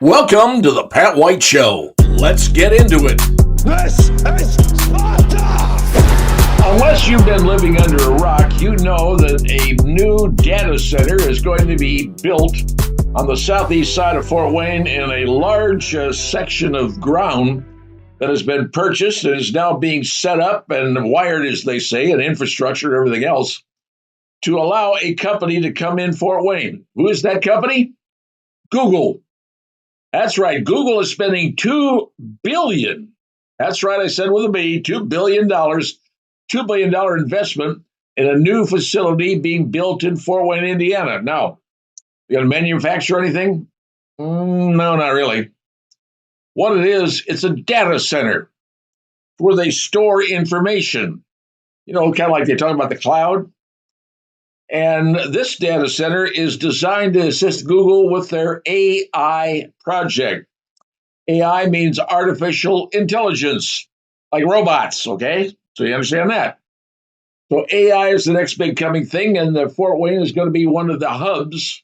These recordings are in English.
Welcome to the Pat White Show. Let's get into it. This is Sparta! Unless you've been living under a rock, you know that a new data center is going to be built on the southeast side of Fort Wayne in a large section of ground that has been purchased and is now being set up and wired, as they say, and infrastructure and everything else to allow a company to come in Fort Wayne. Who is that company? Google. That's right. Google is spending $2 billion. That's right. I said with a B, $2 billion, $2 billion investment in a new facility being built in Fort Wayne, Indiana. Now, you going to manufacture anything? No, not really. What it is, it's a data center where they store information. You know, kind of like they talk about the cloud. And this data center is designed to assist Google with their AI project. AI means artificial intelligence, like robots, okay? So you understand that. So AI is the next big coming thing, and the Fort Wayne is going to be one of the hubs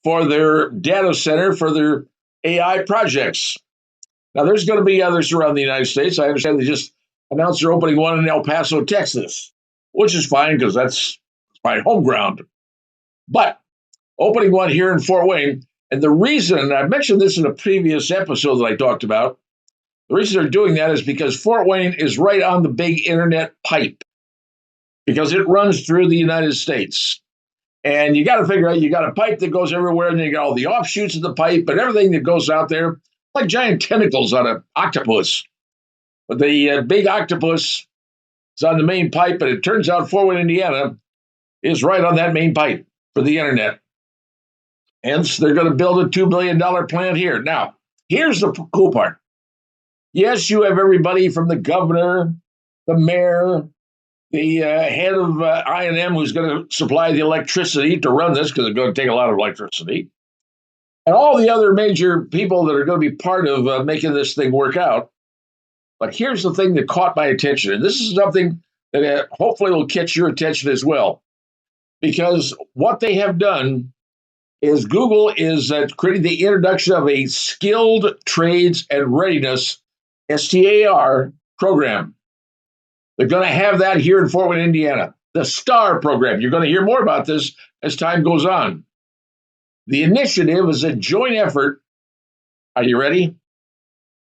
for their data center for their AI projects. Now, there's going to be others around the United States. I understand they just announced they're opening one in El Paso, Texas, which is fine because that's my home ground. But opening one here in Fort Wayne, and the reason, I mentioned this in a previous episode that I talked about, the reason they're doing that is because Fort Wayne is right on the big internet pipe, because it runs through the United States. And you got to figure out, you got a pipe that goes everywhere, and then you got all the offshoots of the pipe and everything that goes out there, like giant tentacles on an octopus. But the big octopus is on the main pipe, and it turns out Fort Wayne, Indiana, is right on that main pipe for the internet. Hence, they're going to build a $2 billion plant here. Now, here's the cool part. Yes, you have everybody from the governor, the mayor, the head of I&M who's going to supply the electricity to run this because it's going to take a lot of electricity, and all the other major people that are going to be part of making this thing work out. But here's the thing that caught my attention, and this is something that hopefully will catch your attention as well. Because what they have done is Google is creating the introduction of a skilled trades and readiness STAR program. They're going to have that here in Fort Wayne, Indiana. The STAR program. You're going to hear more about this as time goes on. The initiative is a joint effort. Are you ready?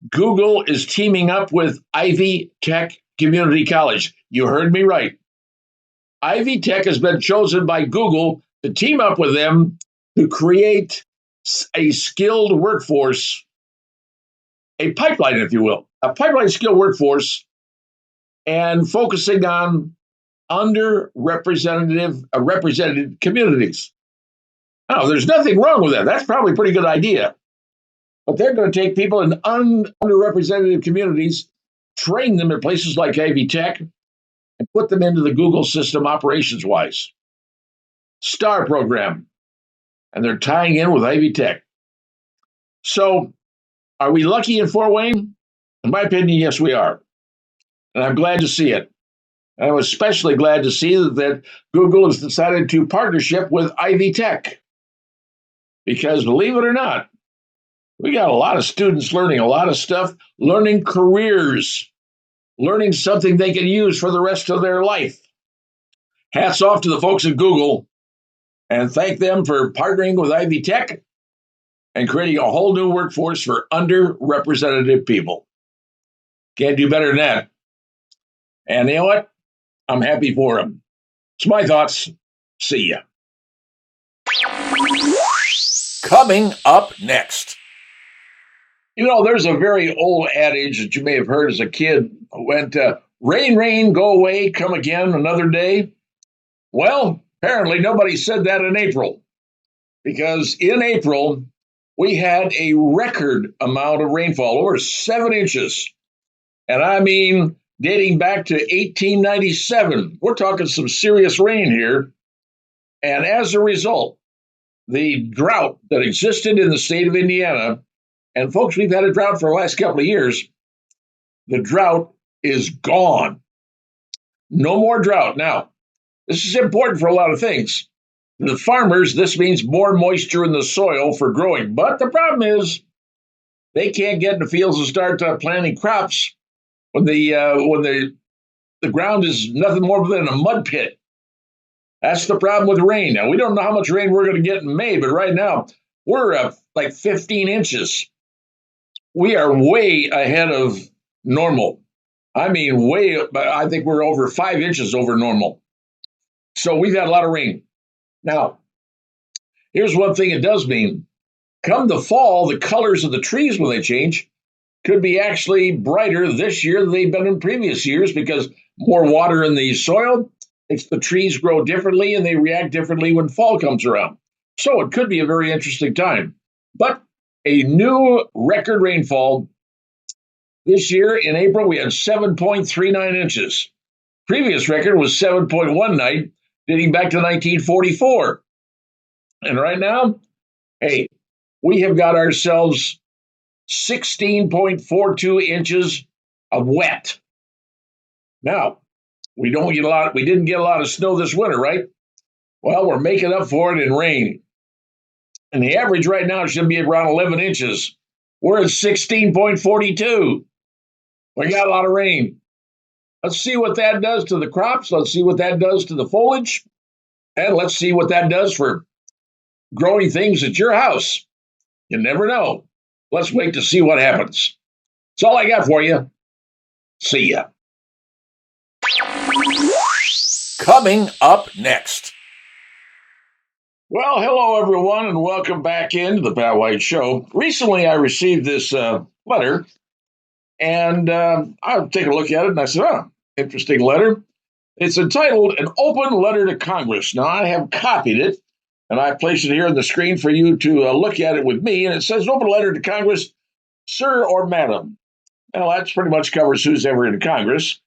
Google is teaming up with Ivy Tech Community College. You heard me right. Ivy Tech has been chosen by Google to team up with them to create a skilled workforce, a pipeline, if you will, a pipeline skilled workforce, and focusing on represented communities. Now, there's nothing wrong with that. That's probably a pretty good idea. But they're going to take people in underrepresented communities, train them at places like Ivy Tech, and put them into the Google system operations-wise. STAR program. And they're tying in with Ivy Tech. So, are we lucky in Fort Wayne? In my opinion, yes, we are. And I'm glad to see it. And I'm especially glad to see that Google has decided to partnership with Ivy Tech. Because believe it or not, we got a lot of students learning a lot of stuff, learning careers, learning something they can use for the rest of their life. Hats off to the folks at Google, and thank them for partnering with Ivy Tech and creating a whole new workforce for underrepresented people. Can't do better than that. And you know what? I'm happy for them. It's my thoughts. See ya. Coming up next. You know, there's a very old adage that you may have heard as a kid. Went, rain, rain, go away, come again another day. Well, apparently nobody said that in April, because in April, we had a record amount of rainfall, over 7 inches. And I mean, dating back to 1897. We're talking some serious rain here. And as a result, the drought that existed in the state of Indiana, and folks, we've had a drought for the last couple of years, the drought is gone. No more drought. Now, this is important for a lot of things. The farmers, this means more moisture in the soil for growing. But the problem is they can't get in the fields and start planting crops when the ground is nothing more than a mud pit. That's the problem with rain. Now, we don't know how much rain we're going to get in May, but right now we're like 15 inches. We are way ahead of normal. I mean, I think we're over 5 inches over normal. So we've had a lot of rain. Now, here's one thing it does mean. Come the fall, the colors of the trees when they change could be actually brighter this year than they've been in previous years because more water in the soil makes the trees grow differently and they react differently when fall comes around. So it could be a very interesting time. But a new record rainfall this year in April, we had 7.39 inches. Previous record was 7.19, dating back to 1944. And right now, hey, we have got ourselves 16.42 inches of wet. Now, we didn't get a lot of snow this winter, right? Well, we're making up for it in rain. And the average right now should be around 11 inches. We're at 16.42. We got a lot of rain. Let's see what that does to the crops. Let's see what that does to the foliage. And let's see what that does for growing things at your house. You never know. Let's wait to see what happens. That's all I got for you. See ya. Coming up next. Well, hello, everyone, and welcome back into the Pat White Show. Recently, I received this letter, and I'll take a look at it, and I said, oh, interesting letter. It's entitled An Open Letter to Congress. Now, I have copied it, and I placed it here on the screen for you to look at it with me, and it says, Open Letter to Congress, Sir or Madam. Well, that pretty much covers who's ever in Congress.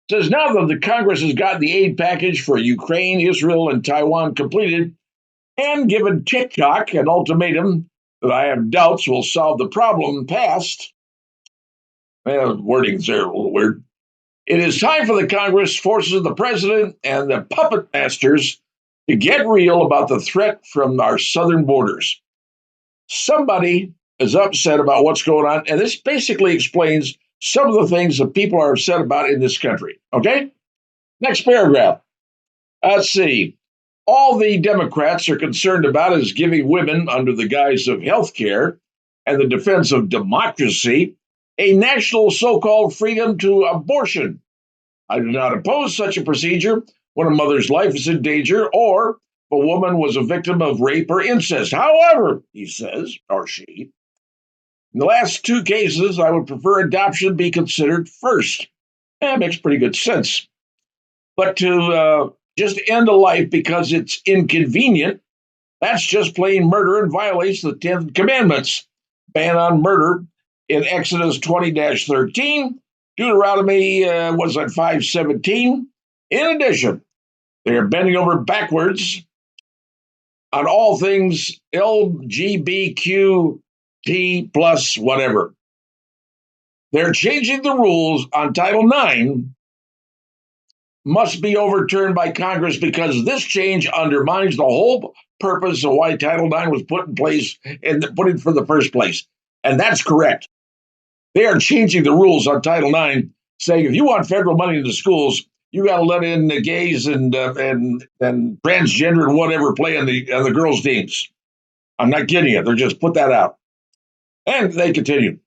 It says, now that the Congress has got the aid package for Ukraine, Israel, and Taiwan completed, and given Tik-Tok an ultimatum that I have doubts will solve the problem passed, wording's there a little weird, it is time for the Congress, forces of the president, and the puppet masters to get real about the threat from our southern borders. Somebody is upset about what's going on, and this basically explains some of the things that people are upset about in this country. Okay? Next paragraph. Let's see. All the Democrats are concerned about is giving women, under the guise of health care and the defense of democracy, a national so-called freedom to abortion. I do not oppose such a procedure when a mother's life is in danger or if a woman was a victim of rape or incest. However, he says, or she, in the last two cases, I would prefer adoption be considered first. That makes pretty good sense. But to just end a life because it's inconvenient, that's just plain murder and violates the 10 commandments. Ban on murder in Exodus 20-13, Deuteronomy 5:17. In addition, they are bending over backwards on all things LGBTQ plus whatever. They're changing the rules on Title IX must be overturned by Congress because this change undermines the whole purpose of why Title IX was put in place and put in for the first place. And that's correct. They are changing the rules on Title IX, saying if you want federal money in the schools, you got to let in the gays and transgender and whatever play on the girls' teams. I'm not kidding you. They're just put that out. And they continue.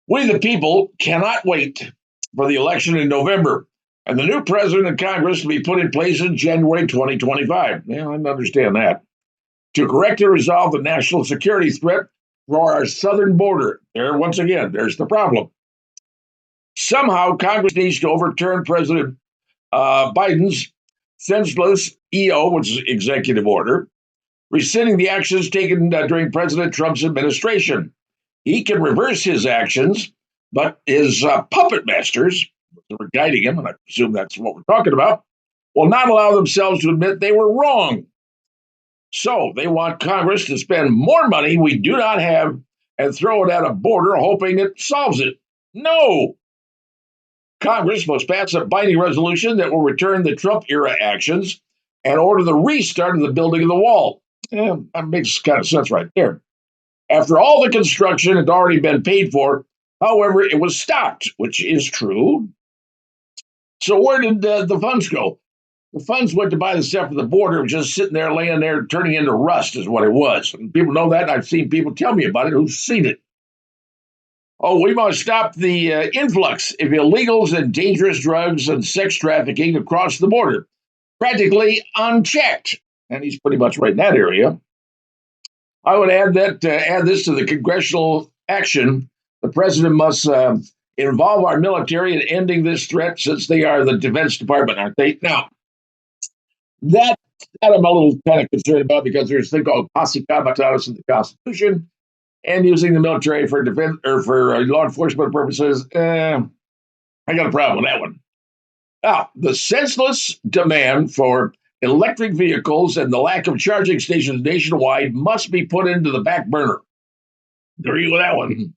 We, the people, cannot wait for the election in November and the new president and Congress to be put in place in January 2025. Yeah, I understand that. To correct and resolve the national security threat for our southern border. There, once again, there's the problem. Somehow, Congress needs to overturn President Biden's senseless EO, which is executive order, rescinding the actions taken during President Trump's administration. He can reverse his actions, but his puppet masters, that were guiding him, and I presume that's what we're talking about, will not allow themselves to admit they were wrong. So they want Congress to spend more money we do not have and throw it at a border hoping it solves it. No! Congress must pass a binding resolution that will return the Trump-era actions and order the restart of the building of the wall. Yeah, that makes kind of sense right there. After all the construction had already been paid for, however, it was stopped, which is true. So where did the funds go? The funds went to buy the stuff at the border. It was just sitting there, laying there, turning into rust, is what it was. And people know that. I've seen people tell me about it who've seen it. Oh, we must stop the influx of illegals and dangerous drugs and sex trafficking across the border, practically unchecked. And he's pretty much right in that area. I would add this to the congressional action. The president must involve our military in ending this threat, since they are the Defense Department, aren't they? Now, that I'm a little kind of concerned about, because there's a thing called posse comitatus in the Constitution, and using the military for defense or for law enforcement purposes. I got a problem with that one. Now, the senseless demand for electric vehicles and the lack of charging stations nationwide must be put into the back burner. Agree with that one.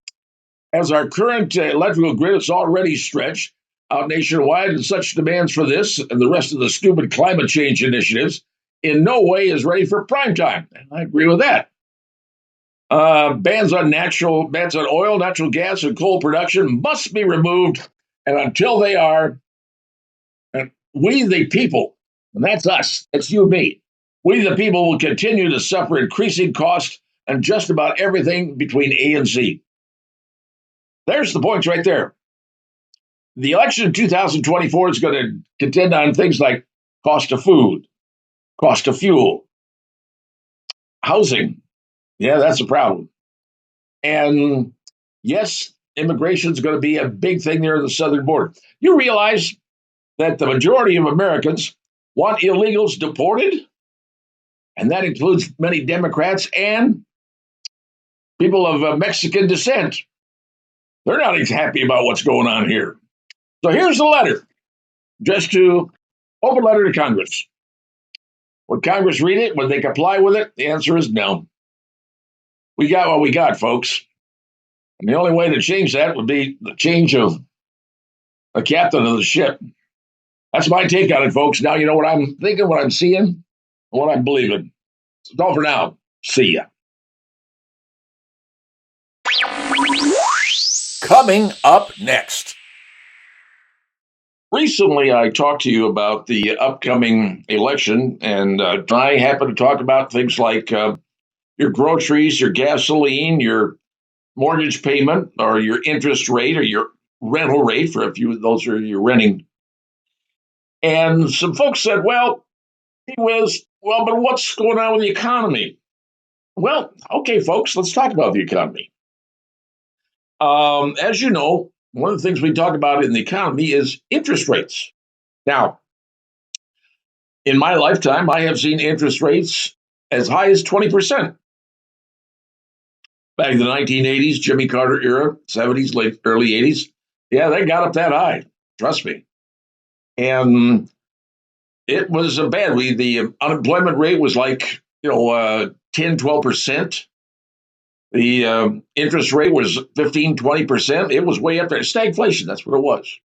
As our current electrical grid is already stretched out nationwide, and such demands for this and the rest of the stupid climate change initiatives in no way is ready for prime time. And I agree with that. Bans on oil, natural gas, and coal production must be removed, and until they are, and we the people, and that's us, that's you and me, we the people will continue to suffer increasing costs on just about everything between A and Z. There's the points right there. The election in 2024 is going to contend on things like cost of food, cost of fuel, housing. Yeah, that's a problem. And yes, immigration is going to be a big thing there at the southern border. You realize that the majority of Americans want illegals deported? And that includes many Democrats and people of Mexican descent. They're not happy about what's going on here. So here's the letter, just to open letter to Congress. Would Congress read it? Would they comply with it? The answer is no. We got what we got, folks. And the only way to change that would be the change of the captain of the ship. That's my take on it, folks. Now you know what I'm thinking, what I'm seeing, and what I'm believing. It's all for now. See ya. Coming up next. Recently, I talked to you about the upcoming election, and I happen to talk about things like your groceries, your gasoline, your mortgage payment, or your interest rate, or your rental rate for a few of those are you're renting. And some folks said, well, but what's going on with the economy? Well, okay, folks, let's talk about the economy. As you know, one of the things we talk about in the economy is interest rates. Now, in my lifetime, I have seen interest rates as high as 20%. Back in the 1980s, Jimmy Carter era, 70s, early 80s, yeah, they got up that high. Trust me. And it was bad. The unemployment rate was like, 10, 12%. The interest rate was 15, 20%. It was way up there. Stagflation, that's what it was.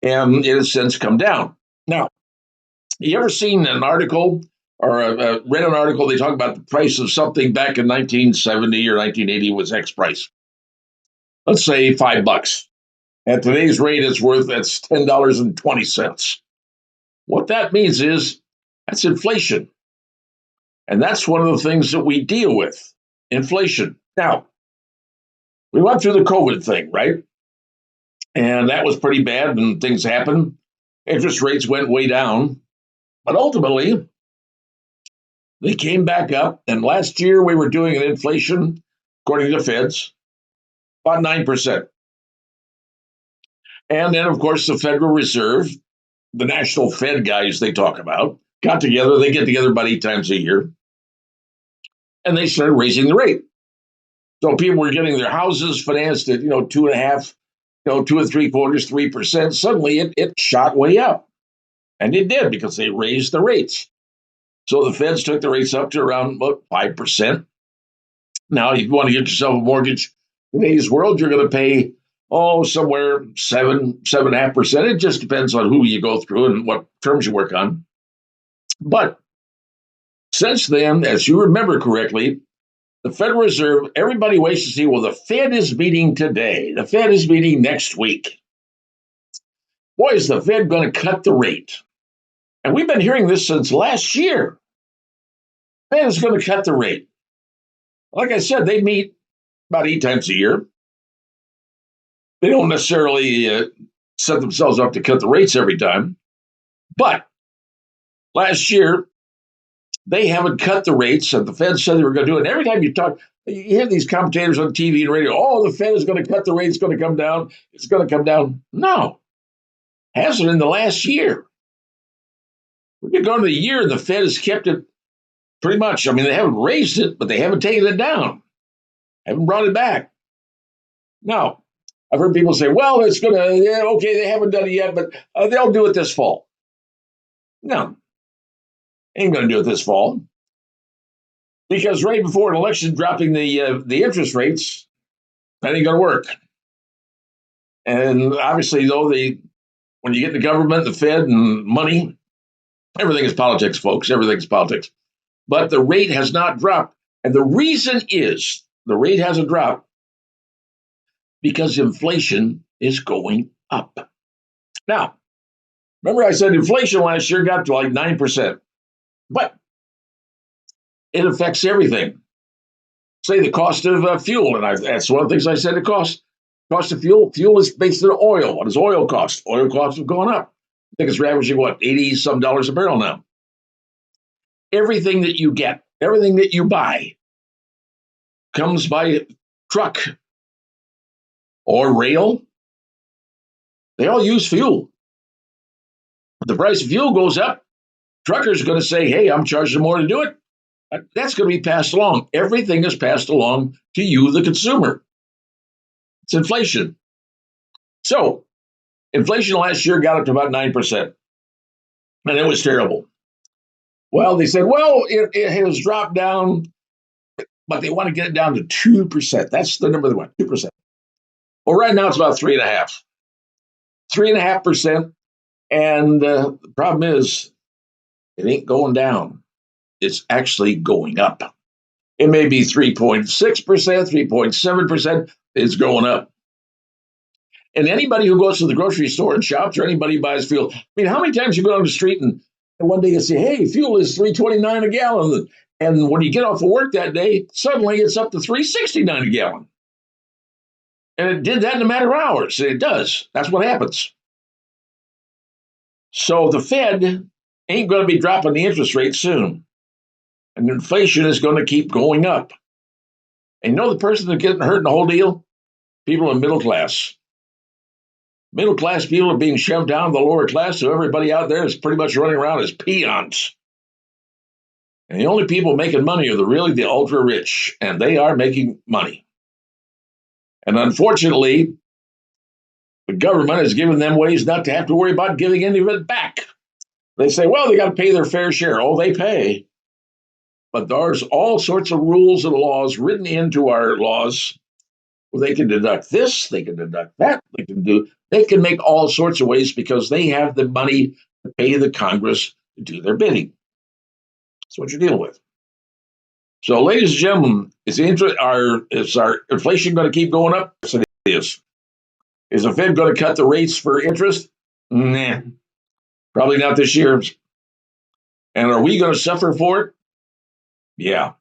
And it has since come down. Now, you ever seen an article or read an article? They talk about the price of something back in 1970 or 1980 was X price. Let's say $5. At today's rate, that's $10.20. What that means is that's inflation. And that's one of the things that we deal with, inflation. Now, we went through the COVID thing, right? And that was pretty bad, and things happened. Interest rates went way down. But ultimately, they came back up. And last year, we were doing an inflation, according to the feds, about 9%. And then, of course, the Federal Reserve, the national Fed guys they talk about, got together. They get together about 8 times a year. And they started raising the rate. So people were getting their houses financed at, 2.5, 2 3/4, 3%. Suddenly it shot way up. And it did, because they raised the rates. So the feds took the rates up to around 5%. Now, if you want to get yourself a mortgage in today's world, you're going to pay, somewhere 7.5%. It just depends on who you go through and what terms you work on. But since then, as you remember correctly, the Federal Reserve, everybody waits to see, well, the Fed is meeting today. The Fed is meeting next week. Boy, is the Fed going to cut the rate? And we've been hearing this since last year. The Fed is going to cut the rate. Like I said, they meet about 8 times a year. They don't necessarily set themselves up to cut the rates every time. But last year, they haven't cut the rates that the Fed said they were going to do it. And every time you talk, you hear these commentators on TV and radio, oh, the Fed is going to cut the rate, it's going to come down, it's going to come down. No, hasn't in the last year. We've been going to the year, and the Fed has kept it pretty much. I mean, they haven't raised it, but they haven't taken it down, haven't brought it back. Now, I've heard people say, well, it's going to, yeah, okay, they haven't done it yet, but they'll do it this fall. No, ain't going to do it this fall. Because right before an election, dropping the interest rates, that ain't going to work. And obviously, though, when you get the government, the Fed, and money, everything is politics, folks. Everything is politics. But the rate has not dropped. And the reason is the rate hasn't dropped because inflation is going up. Now, remember I said inflation last year got to like 9%. But it affects everything. Say the cost of fuel, and that's one of the things I said. The cost of fuel. Fuel is based on oil. What does oil cost? Oil costs have gone up. I think it's averaging what, $80-some a barrel now. Everything that you get, everything that you buy, comes by truck or rail. They all use fuel. The price of fuel goes up. Truckers are going to say, "Hey, I'm charging more to do it." That's going to be passed along. Everything is passed along to you, the consumer. It's inflation. So, inflation last year got up to about 9%. And it was terrible. Well, they said, well, it has dropped down, but they want to get it down to 2%. That's the number they want, 2%. Well, right now it's about 3.5%. 3.5%. And the problem is, it ain't going down. It's actually going up. It may be 3.6%, 3.7%. It's going up. And anybody who goes to the grocery store and shops, or anybody who buys fuel, I mean, how many times you go down the street and one day you say, hey, fuel is $3.29 a gallon. And when you get off of work that day, suddenly it's up to $3.69 a gallon. And it did that in a matter of hours. It does. That's what happens. So the Fed ain't going to be dropping the interest rate soon. And inflation is going to keep going up. And you know the person that's getting hurt in the whole deal? People in middle class. Middle class people are being shoved down to the lower class, so everybody out there is pretty much running around as peons. And the only people making money are really the ultra rich, and they are making money. And unfortunately, the government has given them ways not to have to worry about giving any of it back. They say, well, they got to pay their fair share. Oh, they pay. But there's all sorts of rules and laws written into our laws where they can deduct this, they can deduct that, they can make all sorts of ways because they have the money to pay the Congress to do their bidding. That's what you're dealing with. So, ladies and gentlemen, is our inflation going to keep going up? Yes, it is. Is the Fed going to cut the rates for interest? Nah, probably not this year. And are we going to suffer for it? Yeah.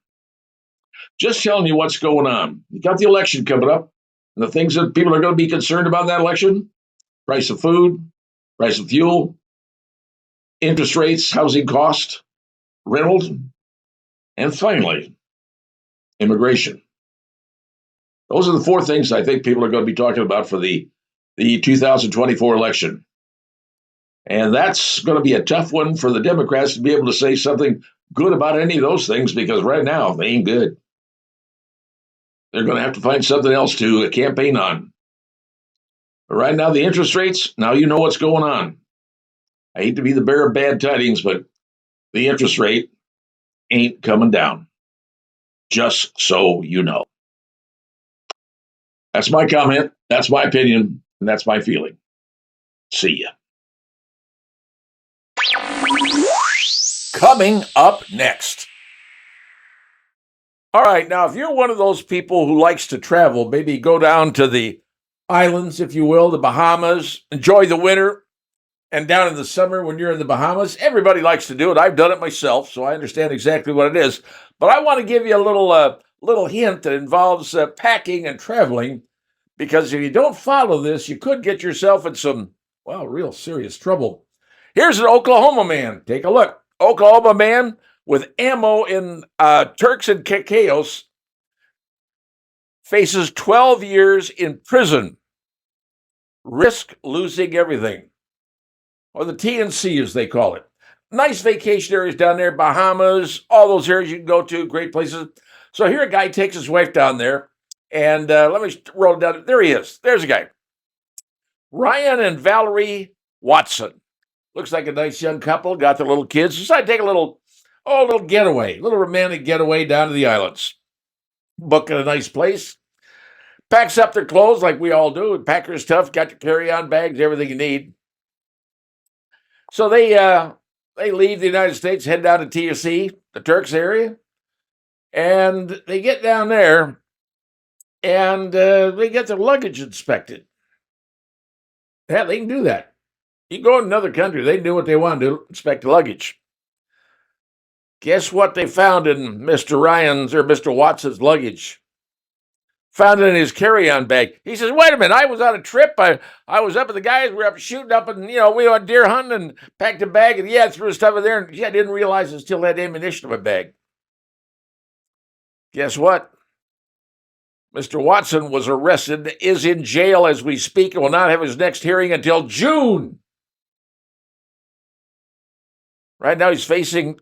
Just telling you what's going on. You got the election coming up, and the things that people are going to be concerned about in that election: price of food, price of fuel, interest rates, housing cost, rentals, and finally, immigration. Those are the four things I think people are going to be talking about for the 2024 election. And that's going to be a tough one for the Democrats to be able to say something good about any of those things, because right now they ain't good. They're going to have to find something else to campaign on. But right now, the interest rates, now you know what's going on. I hate to be the bearer of bad tidings, but the interest rate ain't coming down. Just so you know. That's my comment. That's my opinion. And that's my feeling. See ya. Coming up next. All right, now, if you're one of those people who likes to travel, maybe go down to the islands, if you will, the Bahamas, enjoy the winter, and down in the summer when you're in the Bahamas, everybody likes to do it. I've done it myself, so I understand exactly what it is. But I want to give you a little hint that involves packing and traveling, because if you don't follow this, you could get yourself in some, well, real serious trouble. Here's an Oklahoma man. Take a look. Oklahoma man with ammo in Turks and Caicos faces 12 years in prison. Risk losing everything. Or the TNC, as they call it. Nice vacation areas down there, Bahamas, all those areas you can go to, great places. So here a guy takes his wife down there, and let me roll it down. There he is. There's a guy. Ryan and Valerie Watson. Looks like a nice young couple, got their little kids. Decided to take a little getaway, a little romantic getaway down to the islands. Booking a nice place. Packs up their clothes like we all do. Packer's tough, got your carry-on bags, everything you need. So they leave the United States, head down to TSC, the Turks area, and they get down there, and they get their luggage inspected. Yeah, they can do that. You go in another country, they can do what they want to do, inspect the luggage. Guess what they found in Mr. Ryan's or Mr. Watson's luggage? Found it in his carry-on bag. He says, wait a minute, I was on a trip. I was up with the guys. We were up shooting up and, we went deer hunting and packed a bag. And, threw stuff in there. And, I didn't realize it still had ammunition in my bag. Guess what? Mr. Watson was arrested, is in jail as we speak, and will not have his next hearing until June. Right now he's facing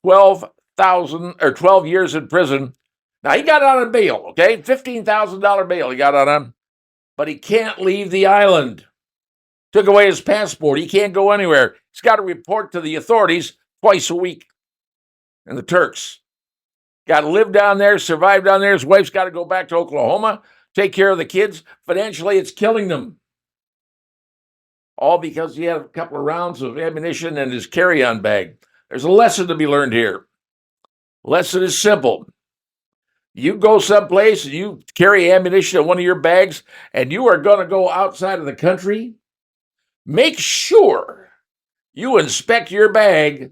12 years in prison. Now, he got out on bail, okay? $15,000 bail he got on him, but he can't leave the island. Took away his passport. He can't go anywhere. He's got to report to the authorities twice a week in the Turks. Got to live down there, survive down there. His wife's got to go back to Oklahoma, take care of the kids. Financially, it's killing them. All because he had a couple of rounds of ammunition in his carry-on bag. There's a lesson to be learned here. Lesson is simple. You go someplace and you carry ammunition in one of your bags and you are going to go outside of the country, make sure you inspect your bag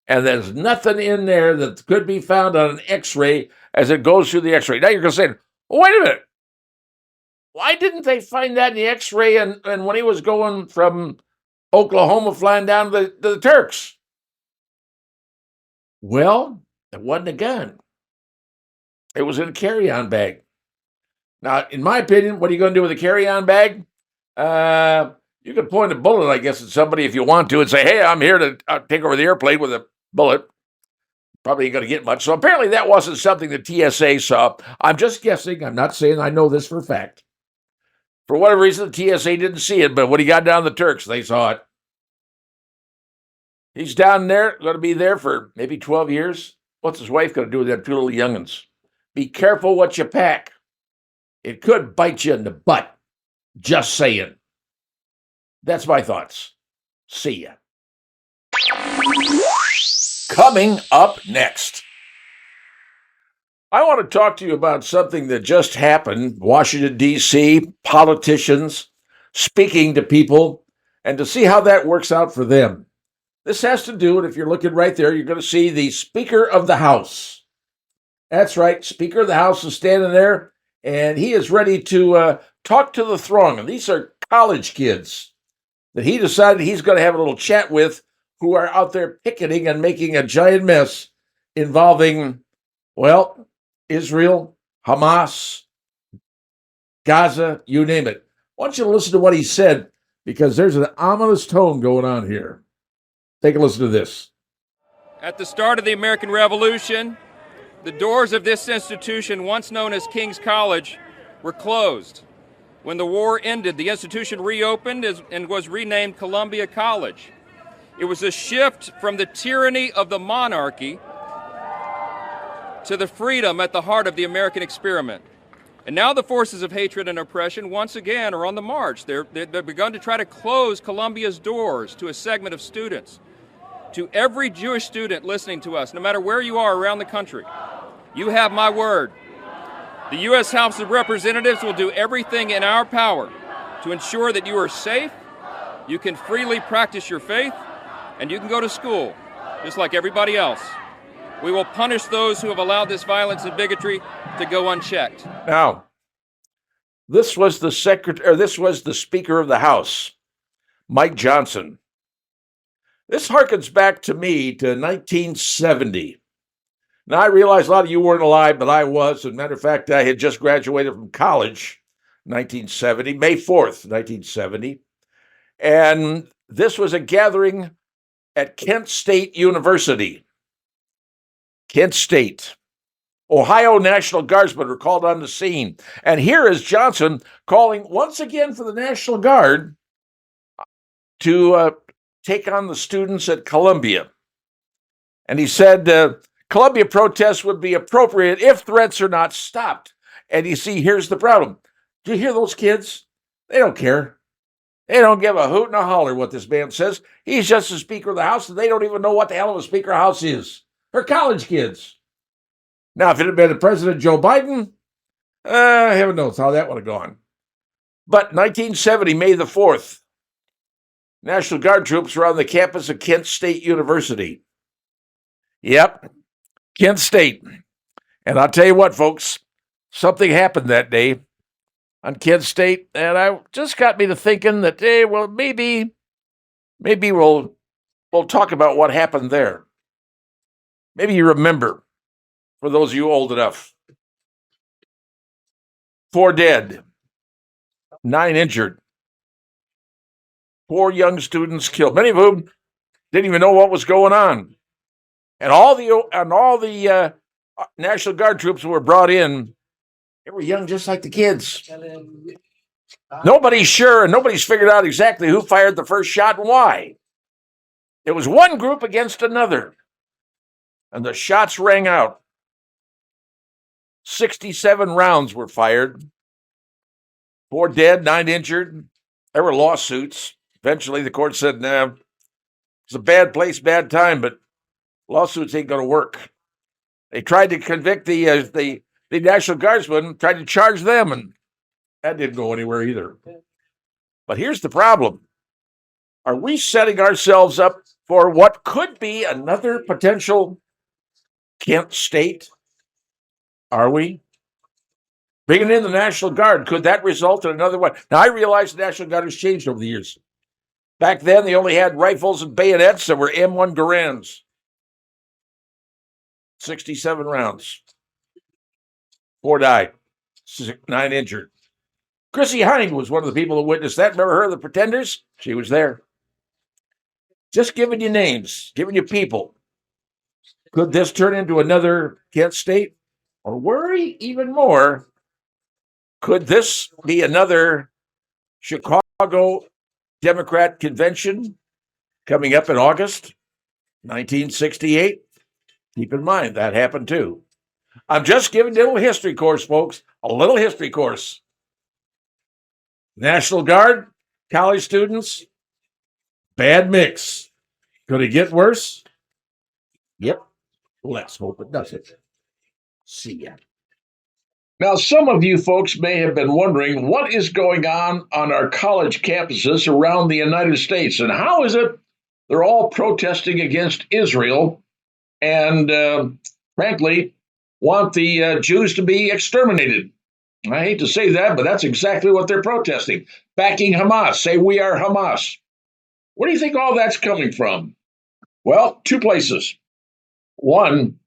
and there's nothing in there that could be found on an x-ray as it goes through the x-ray. Now you're going to say, well, wait a minute. Why didn't they find that in the x-ray and when he was going from Oklahoma flying down to the Turks? Well, it wasn't a gun. It was in a carry-on bag. Now, in my opinion, what are you going to do with a carry-on bag? You can point a bullet, I guess, at somebody if you want to and say, hey, I'm here to take over the airplane with a bullet. Probably ain't going to get much. So apparently that wasn't something the TSA saw. I'm just guessing. I'm not saying I know this for a fact. For whatever reason, the TSA didn't see it, but when he got down the Turks, they saw it. He's down there, going to be there for maybe 12 years. What's his wife going to do with them two little youngins? Be careful what you pack. It could bite you in the butt. Just saying. That's my thoughts. See ya. Coming up next. I want to talk to you about something that just happened. Washington, D.C., politicians speaking to people and to see how that works out for them. This has to do, and if you're looking right there, you're going to see the Speaker of the House. That's right. Speaker of the House is standing there, and he is ready to talk to the throng. And these are college kids that he decided he's going to have a little chat with who are out there picketing and making a giant mess involving, well, Israel, Hamas, Gaza, you name it. I want you to listen to what he said because there's an ominous tone going on here. Take a listen to this. At the start of the American Revolution, the doors of this institution, once known as King's College, were closed. When the war ended, the institution reopened and was renamed Columbia College. It was a shift from the tyranny of the monarchy to the freedom at the heart of the American experiment. And now the forces of hatred and oppression once again are on the march. They've begun to try to close Columbia's doors to a segment of students. To every Jewish student listening to us, no matter where you are around the country, you have my word. The U.S. House of Representatives will do everything in our power to ensure that you are safe, you can freely practice your faith, and you can go to school just like everybody else. We will punish those who have allowed this violence and bigotry to go unchecked. Now, this was the Speaker of the House, Mike Johnson. This harkens back to me to 1970. Now, I realize a lot of you weren't alive, but I was. As a matter of fact, I had just graduated from college, 1970, May 4th, 1970. And this was a gathering at Kent State University. Kent State. Ohio National Guardsmen were called on the scene. And here is Johnson calling once again for the National Guard to take on the students at Columbia. And he said Columbia protests would be appropriate if threats are not stopped. And you see, here's the problem. Do you hear those kids? They don't care. They don't give a hoot and a holler what this man says. He's just the Speaker of the House, and they don't even know what the hell of a Speaker of the House is. They're college kids. Now, if it had been President Joe Biden, heaven knows how that would have gone. But 1970, May the 4th, National Guard troops were on the campus of Kent State University. Yep, Kent State. And I'll tell you what, folks, something happened that day on Kent State, and I just got me to thinking that, well, maybe we'll talk about what happened there. Maybe you remember, for those of you old enough. 4 dead, 9 injured. 4 young students killed, many of whom didn't even know what was going on. And all the National Guard troops who were brought in, they were young just like the kids. Nobody's sure, and nobody's figured out exactly who fired the first shot and why. It was one group against another, and the shots rang out. 67 rounds were fired. 4 dead, 9 injured. There were lawsuits. Eventually, the court said, nah, it's a bad place, bad time, but lawsuits ain't going to work. They tried to convict the National Guardsmen, tried to charge them, and that didn't go anywhere either. But here's the problem. Are we setting ourselves up for what could be another potential Kent State? Are we? Bringing in the National Guard, could that result in another one? Now, I realize the National Guard has changed over the years. Back then, they only had rifles and bayonets that were M1 Garands. 67 rounds. 4 died. 9 injured. Chrissy Heinz was one of the people that witnessed that. Remember her, the Pretenders? She was there. Just giving you names, giving you people. Could this turn into another Kent State? Or worry even more, could this be another Chicago Democrat convention coming up in August 1968? Keep in mind, that happened too. I'm just giving you a little history course, folks. A little history course. National Guard, college students, bad mix. Could it get worse? Yep. Let's hope it doesn't. See ya. Now, some of you folks may have been wondering what is going on our college campuses around the United States, and how is it they're all protesting against Israel and, frankly, want the Jews to be exterminated. I hate to say that, but that's exactly what they're protesting. Backing Hamas, say we are Hamas. Where do you think all that's coming from? Well, 2 places. One,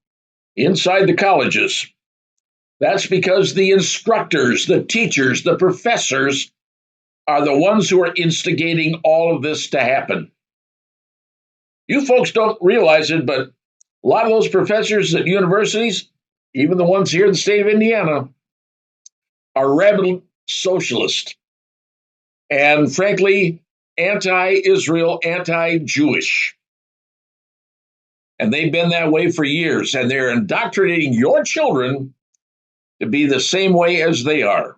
inside the colleges. That's because the instructors, the teachers, the professors are the ones who are instigating all of this to happen. You folks don't realize it, but a lot of those professors at universities, even the ones here in the state of Indiana, are rabid socialist and, frankly, anti-Israel, anti-Jewish. And they've been that way for years, and they're indoctrinating your children to be the same way as they are.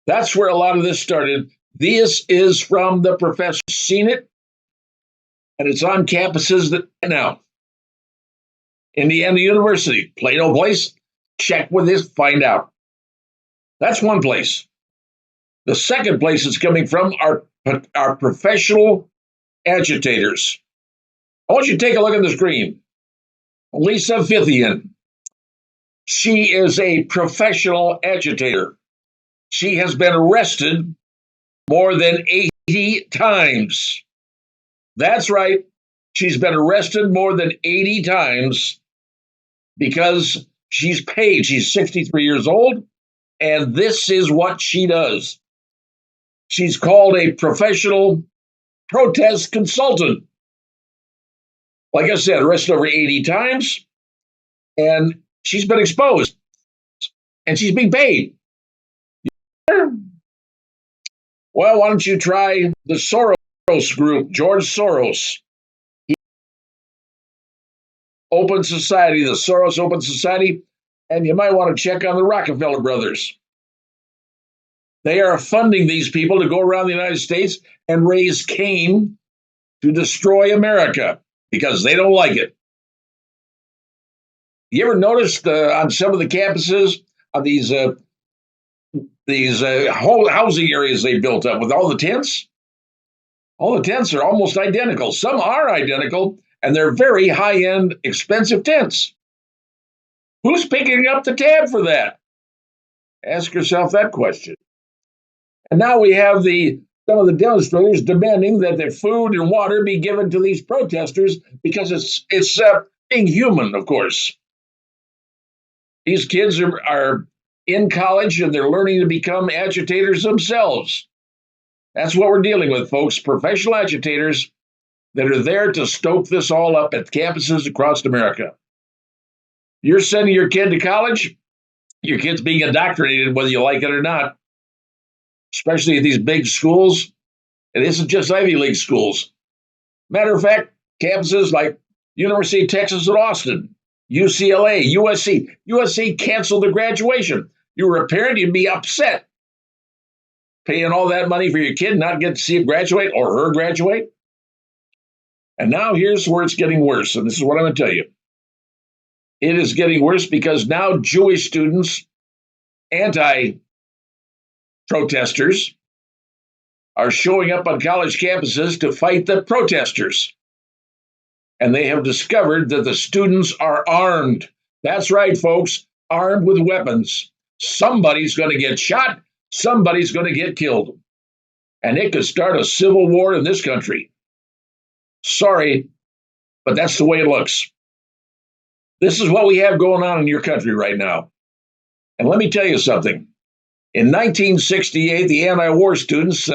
That's where a lot of this started. This is from the professors. Seen it? and it's on campuses now. Indiana University, Plato Place. Check with this, find out. That's one place. The second place it's coming from are professional agitators. I want you to take a look at the screen. Lisa Fithian. She is a professional agitator. She has been arrested more than 80 times. That's right. She's been arrested more than 80 times because she's paid. She's 63 years old, and this is what she does. She's called a professional protest consultant. Like I said, arrested over 80 times, and she's been exposed, and she's being paid. Well, why don't you try the Soros group, George Soros. Open Society, the Soros Open Society, and you might want to check on the Rockefeller brothers. They are funding these people to go around the United States and raise Cain to destroy America because they don't like it. You ever noticed on some of the campuses of these housing areas they built up with all the tents? All the tents are almost identical. Some are identical, and they're very high-end, expensive tents. Who's picking up the tab for that? Ask yourself that question. And now we have some of the demonstrators demanding that the food and water be given to these protesters because it's being human, of course. These kids are in college and they're learning to become agitators themselves. That's what we're dealing with, folks. Professional agitators that are there to stoke this all up at campuses across America. You're sending your kid to college, your kid's being indoctrinated whether you like it or not, especially at these big schools. It isn't just Ivy League schools. Matter of fact, campuses like University of Texas at Austin, UCLA, USC. USC canceled the graduation. You were a parent, you'd be upset paying all that money for your kid not get to see him graduate or her graduate. And now here's where it's getting worse, and this is what I'm going to tell you. It is getting worse because now Jewish students, anti-protesters, are showing up on college campuses to fight the protesters. And they have discovered that the students are armed. That's right, folks, armed with weapons. Somebody's going to get shot. Somebody's going to get killed. And it could start a civil war in this country. Sorry, but that's the way it looks. This is what we have going on in your country right now. And let me tell you something. In 1968, the anti-war students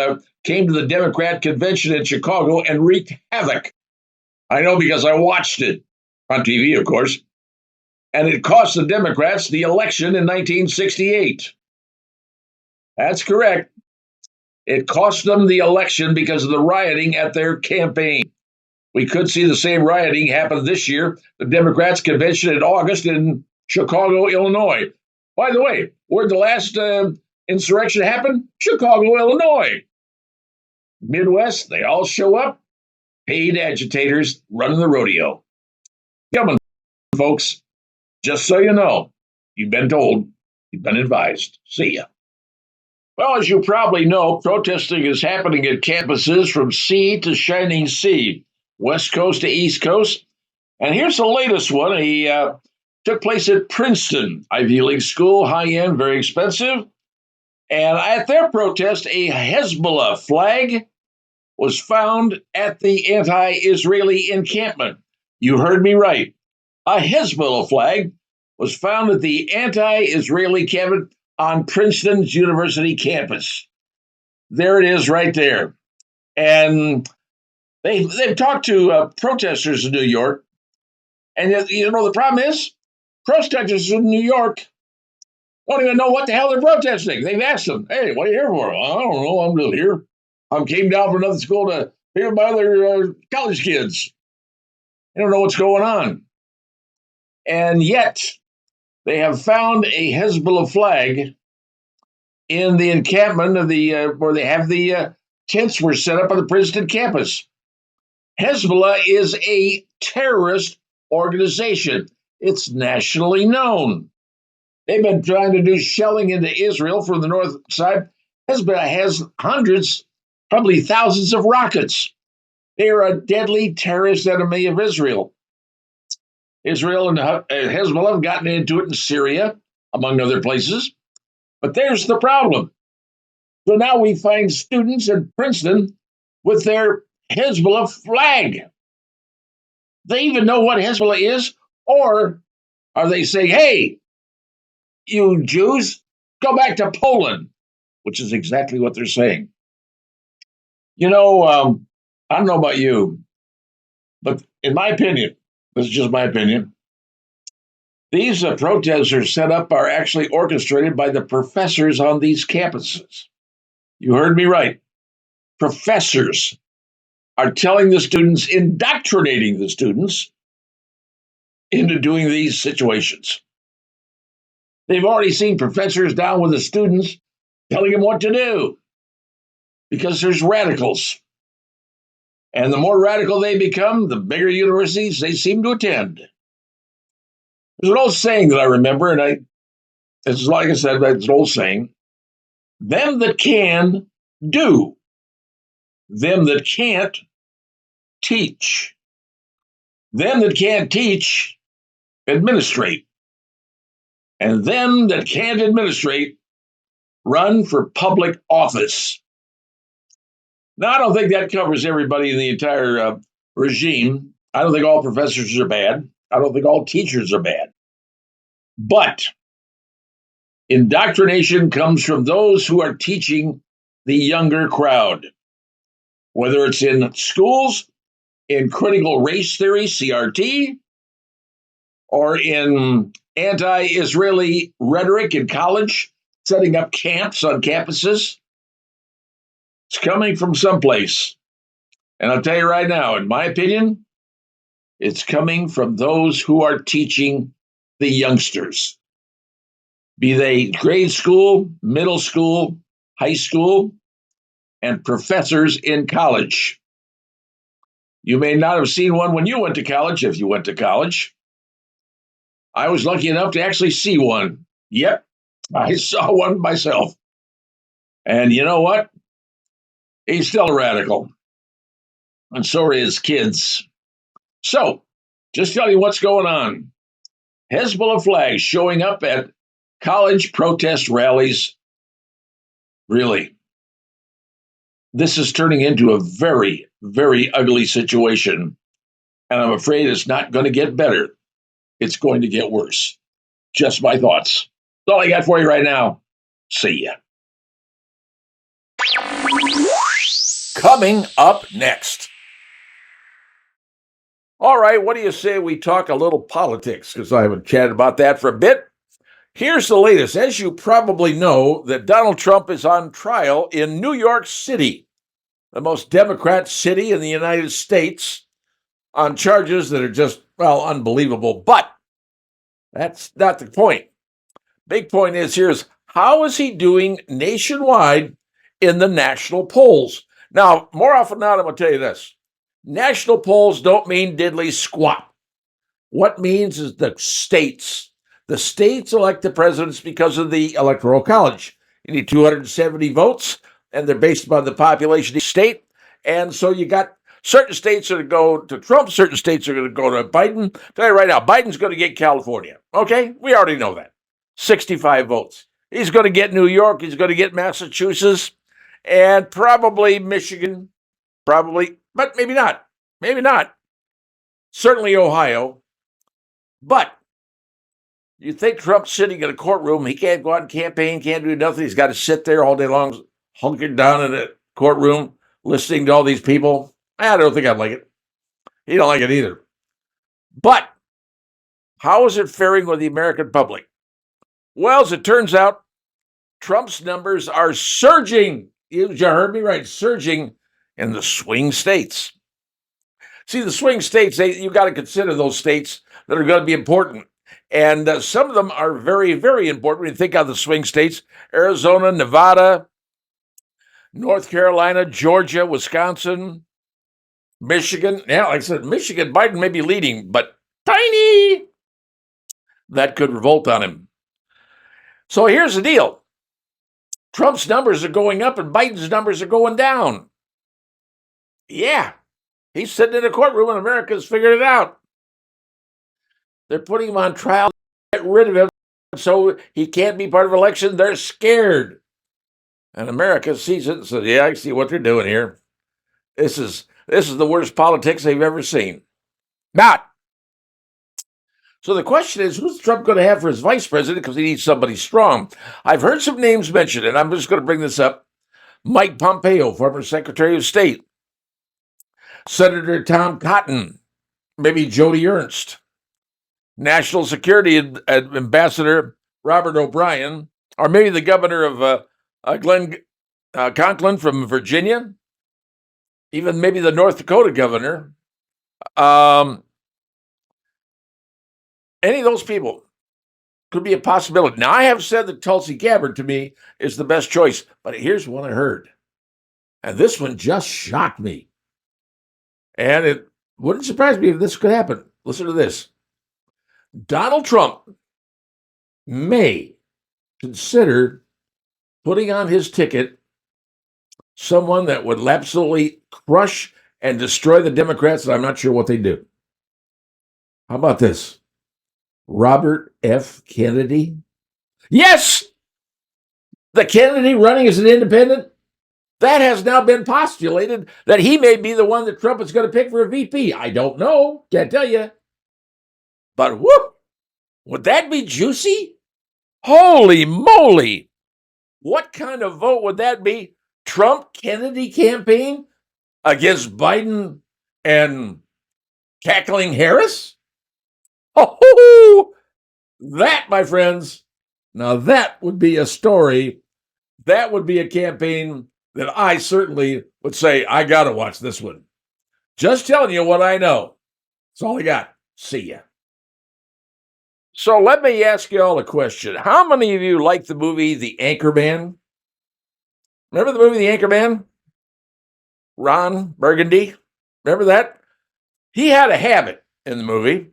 came to the Democrat convention in Chicago and wreaked havoc. I know because I watched it on TV, of course. And it cost the Democrats the election in 1968. That's correct. It cost them the election because of the rioting at their campaign. We could see the same rioting happen this year. The Democrats convention in August in Chicago, Illinois. By the way, where'd the last insurrection happen? Chicago, Illinois. Midwest, they all show up. Paid agitators running the rodeo. Come on, folks. Just so you know, you've been told, you've been advised. See ya. Well, as you probably know, protesting is happening at campuses from sea to shining sea, West Coast to East Coast. And here's the latest one. He took place at Princeton, Ivy League school, high-end, very expensive. And at their protest, a Hezbollah flag was found at the anti-Israeli encampment. You heard me right. A Hezbollah flag was found at the anti-Israeli encampment on Princeton's University campus. There it is right there. And they've talked to protesters in New York. And you know the problem is, protesters in New York don't even know what the hell they're protesting. They've asked them, hey, what are you here for? I don't know, I'm just here. I came down from another school to hear my other college kids. They don't know what's going on. And yet, they have found a Hezbollah flag in the encampment of where they have the tents were set up on the Princeton campus. Hezbollah is a terrorist organization. It's nationally known. They've been trying to do shelling into Israel from the north side. Hezbollah has hundreds, probably thousands of rockets. They are a deadly terrorist enemy of Israel. Israel and Hezbollah have gotten into it in Syria, among other places. But there's the problem. So now we find students in Princeton with their Hezbollah flag. They even know what Hezbollah is, or are they saying, hey, you Jews, go back to Poland, which is exactly what they're saying. I don't know about you, but in my opinion, this is just my opinion, these protests are actually orchestrated by the professors on these campuses. You heard me right. Professors are telling the students, indoctrinating the students into doing these situations. They've already seen professors down with the students telling them what to do because there's radicals. And the more radical they become, the bigger universities they seem to attend. There's an old saying that I remember, and it's like I said, it's an old saying. Them that can, do. Them that can't, teach. Them that can't teach, administrate. And them that can't administrate, run for public office. Now, I don't think that covers everybody in the entire regime. I don't think all professors are bad. I don't think all teachers are bad. But indoctrination comes from those who are teaching the younger crowd, whether it's in schools, in critical race theory, CRT, or in anti-Israeli rhetoric in college, setting up camps on campuses. It's coming from someplace. And I'll tell you right now, in my opinion, it's coming from those who are teaching the youngsters, be they grade school, middle school, high school, and professors in college. You may not have seen one when you went to college, if you went to college. I was lucky enough to actually see one. Yep, I saw one myself. And you know what? He's still a radical. And so are his kids. So, just tell you what's going on. Hezbollah flags showing up at college protest rallies. Really, this is turning into a very, very ugly situation. And I'm afraid it's not going to get better. It's going to get worse. Just my thoughts. That's all I got for you right now. See ya. Coming up next. All right, what do you say we talk a little politics? Because I haven't chatted about that for a bit. Here's the latest. As you probably know, that Donald Trump is on trial in New York City, the most Democrat city in the United States, on charges that are just, unbelievable. But that's not the point. Big point is how is he doing nationwide in the national polls? Now, more often than not, I'm going to tell you this. National polls don't mean diddly squat. What means is the states. The states elect the presidents because of the Electoral College. You need 270 votes, and they're based upon the population of the state. And so you got certain states that go to Trump, certain states are going to go to Biden. I'll tell you right now, Biden's going to get California. Okay? We already know that. 65 votes. He's going to get New York. He's going to get Massachusetts and probably Michigan. Probably, but maybe not. Maybe not. Certainly Ohio. But you think Trump's sitting in a courtroom, he can't go out and campaign, can't do nothing. He's got to sit there all day long, hunkered down in a courtroom, listening to all these people. I don't think I'd like it. He don't like it either. But how is it faring with the American public? Well, as it turns out, Trump's numbers are surging. You heard me right, surging in the swing states. See, the swing states, you got to consider those states that are going to be important. And some of them are very, very important. When you think of the swing states, Arizona, Nevada, North Carolina, Georgia, Wisconsin, Michigan, yeah, like I said, Michigan, Biden may be leading, but tiny. That could revolt on him. So here's the deal. Trump's numbers are going up and Biden's numbers are going down. Yeah, he's sitting in a courtroom and America's figured it out. They're putting him on trial to get rid of him so he can't be part of an election. They're scared. And America sees it and says, yeah, I see what they're doing here. This is the worst politics they've ever seen. Not. So the question is, who's Trump going to have for his vice president? Because he needs somebody strong. I've heard some names mentioned, and I'm just going to bring this up. Mike Pompeo, former Secretary of State. Senator Tom Cotton. Maybe Jody Ernst. National Security Ambassador Robert O'Brien. Or maybe the governor of Glenn Conklin from Virginia. Even maybe the North Dakota governor. Any of those people could be a possibility. Now, I have said that Tulsi Gabbard, to me, is the best choice. But here's one I heard. And this one just shocked me. And it wouldn't surprise me if this could happen. Listen to this. Donald Trump may consider putting on his ticket someone that would absolutely crush and destroy the Democrats, and I'm not sure what they do. How about this? Robert F. Kennedy? Yes! The Kennedy running as an independent? That has now been postulated that he may be the one that Trump is going to pick for a VP. I don't know. Can't tell you. But whoop! Would that be juicy? Holy moly! What kind of vote would that be? Trump-Kennedy campaign against Biden and cackling Harris? Oh, that, my friends, now that would be a story. That would be a campaign that I certainly would say, I got to watch this one. Just telling you what I know. That's all I got. See ya. So let me ask you all a question. How many of you like the movie The Anchorman? Remember the movie The Anchorman? Ron Burgundy? Remember that? He had a habit in the movie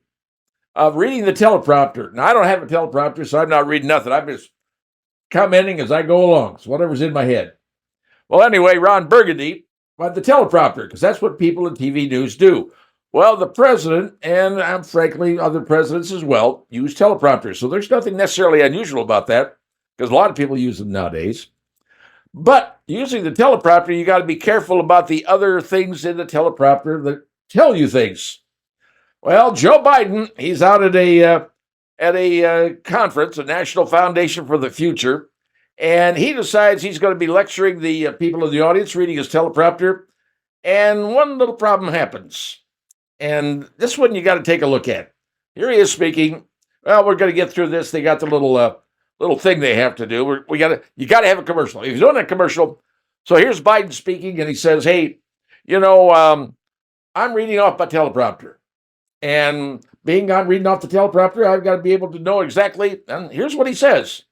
of reading the teleprompter. Now, I don't have a teleprompter, so I'm not reading nothing. I'm just commenting as I go along. It's whatever's in my head. Well, anyway, Ron Burgundy had the teleprompter, because that's what people in TV news do. Well, the president, and frankly, other presidents as well, use teleprompters. So there's nothing necessarily unusual about that, because a lot of people use them nowadays. But using the teleprompter, you got to be careful about the other things in the teleprompter that tell you things. Well, Joe Biden, he's out at a conference, a National Foundation for the Future, and he decides he's going to be lecturing the people in the audience, reading his teleprompter, and one little problem happens. And this one you got to take a look at. Here he is speaking. Well, we're going to get through this. They got the little thing they have to do. You got to have a commercial. If you don't have a commercial, so here's Biden speaking, and he says, "Hey, I'm reading off my teleprompter. And being on reading off the teleprompter, I've got to be able to know exactly." And here's what he says.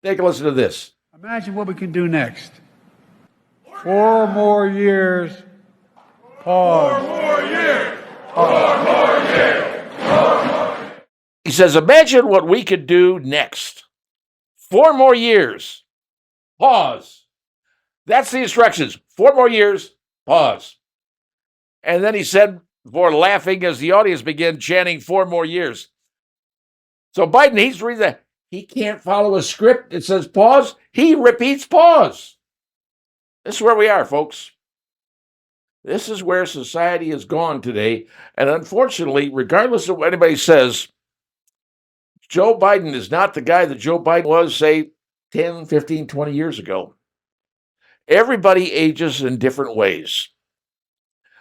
Take a listen to this. Imagine what we can do next. 4 more years. Pause. 4 more years. Pause. 4 more years. 4 more. He says, imagine what we could do next. 4 more years. Pause. That's the instructions. 4 more years. Pause. And then he said, before laughing as the audience began chanting 4 more years. So Biden, he's reading that. He can't follow a script. It says pause. He repeats pause. This is where we are, folks. This is where society has gone today. And unfortunately, regardless of what anybody says, Joe Biden is not the guy that Joe Biden was, say, 10, 15, 20 years ago. Everybody ages in different ways.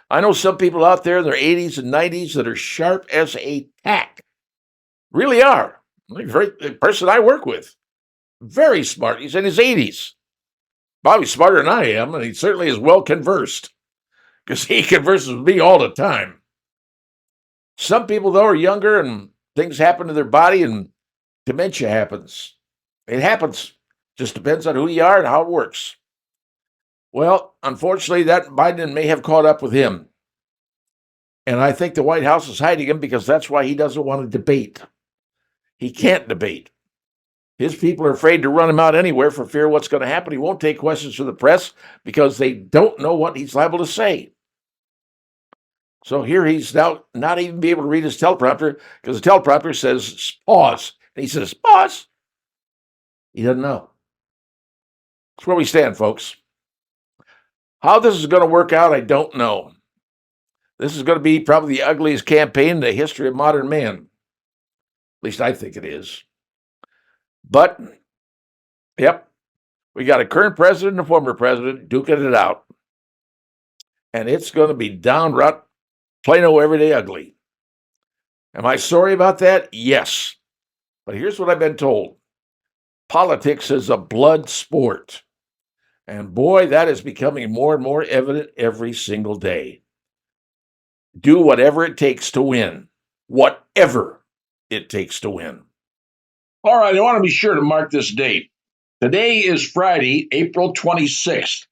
I know some people out there in their 80s and 90s that are sharp as a tack. Really are. The person I work with, very smart. He's in his 80s. Probably smarter than I am, and he certainly is well conversed, because he converses with me all the time. Some people, though, are younger, and things happen to their body, and dementia happens. It happens. Just depends on who you are and how it works. Well, unfortunately, that Biden may have caught up with him. And I think the White House is hiding him because that's why he doesn't want to debate. He can't debate. His people are afraid to run him out anywhere for fear of what's going to happen. He won't take questions from the press because they don't know what he's liable to say. So here he's now not even be able to read his teleprompter because the teleprompter says pause. And he says, pause. He doesn't know. That's where we stand, folks. How this is going to work out, I don't know. This is going to be probably the ugliest campaign in the history of modern man. At least I think it is. But, yep, we got a current president and a former president duking it out. And it's going to be downright, plain old everyday ugly. Am I sorry about that? Yes. But here's what I've been told. Politics is a blood sport. And boy, that is becoming more and more evident every single day. Do whatever it takes to win. Whatever it takes to win. All right, I want to be sure to mark this date. Today is Friday, April 26th.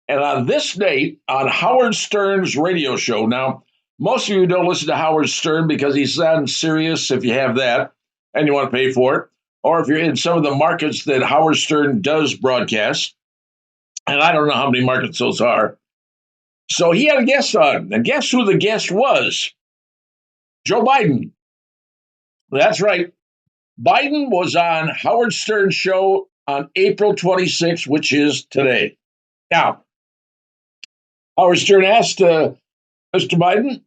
And on this date, on Howard Stern's radio show, now, most of you don't listen to Howard Stern because he's on Sirius, if you have that, and you want to pay for it, or if you're in some of the markets that Howard Stern does broadcast, and I don't know how many markets those are. So he had a guest on, and guess who the guest was? Joe Biden. That's right. Biden was on Howard Stern's show on April 26th, which is today. Now, Howard Stern asked Mr. Biden,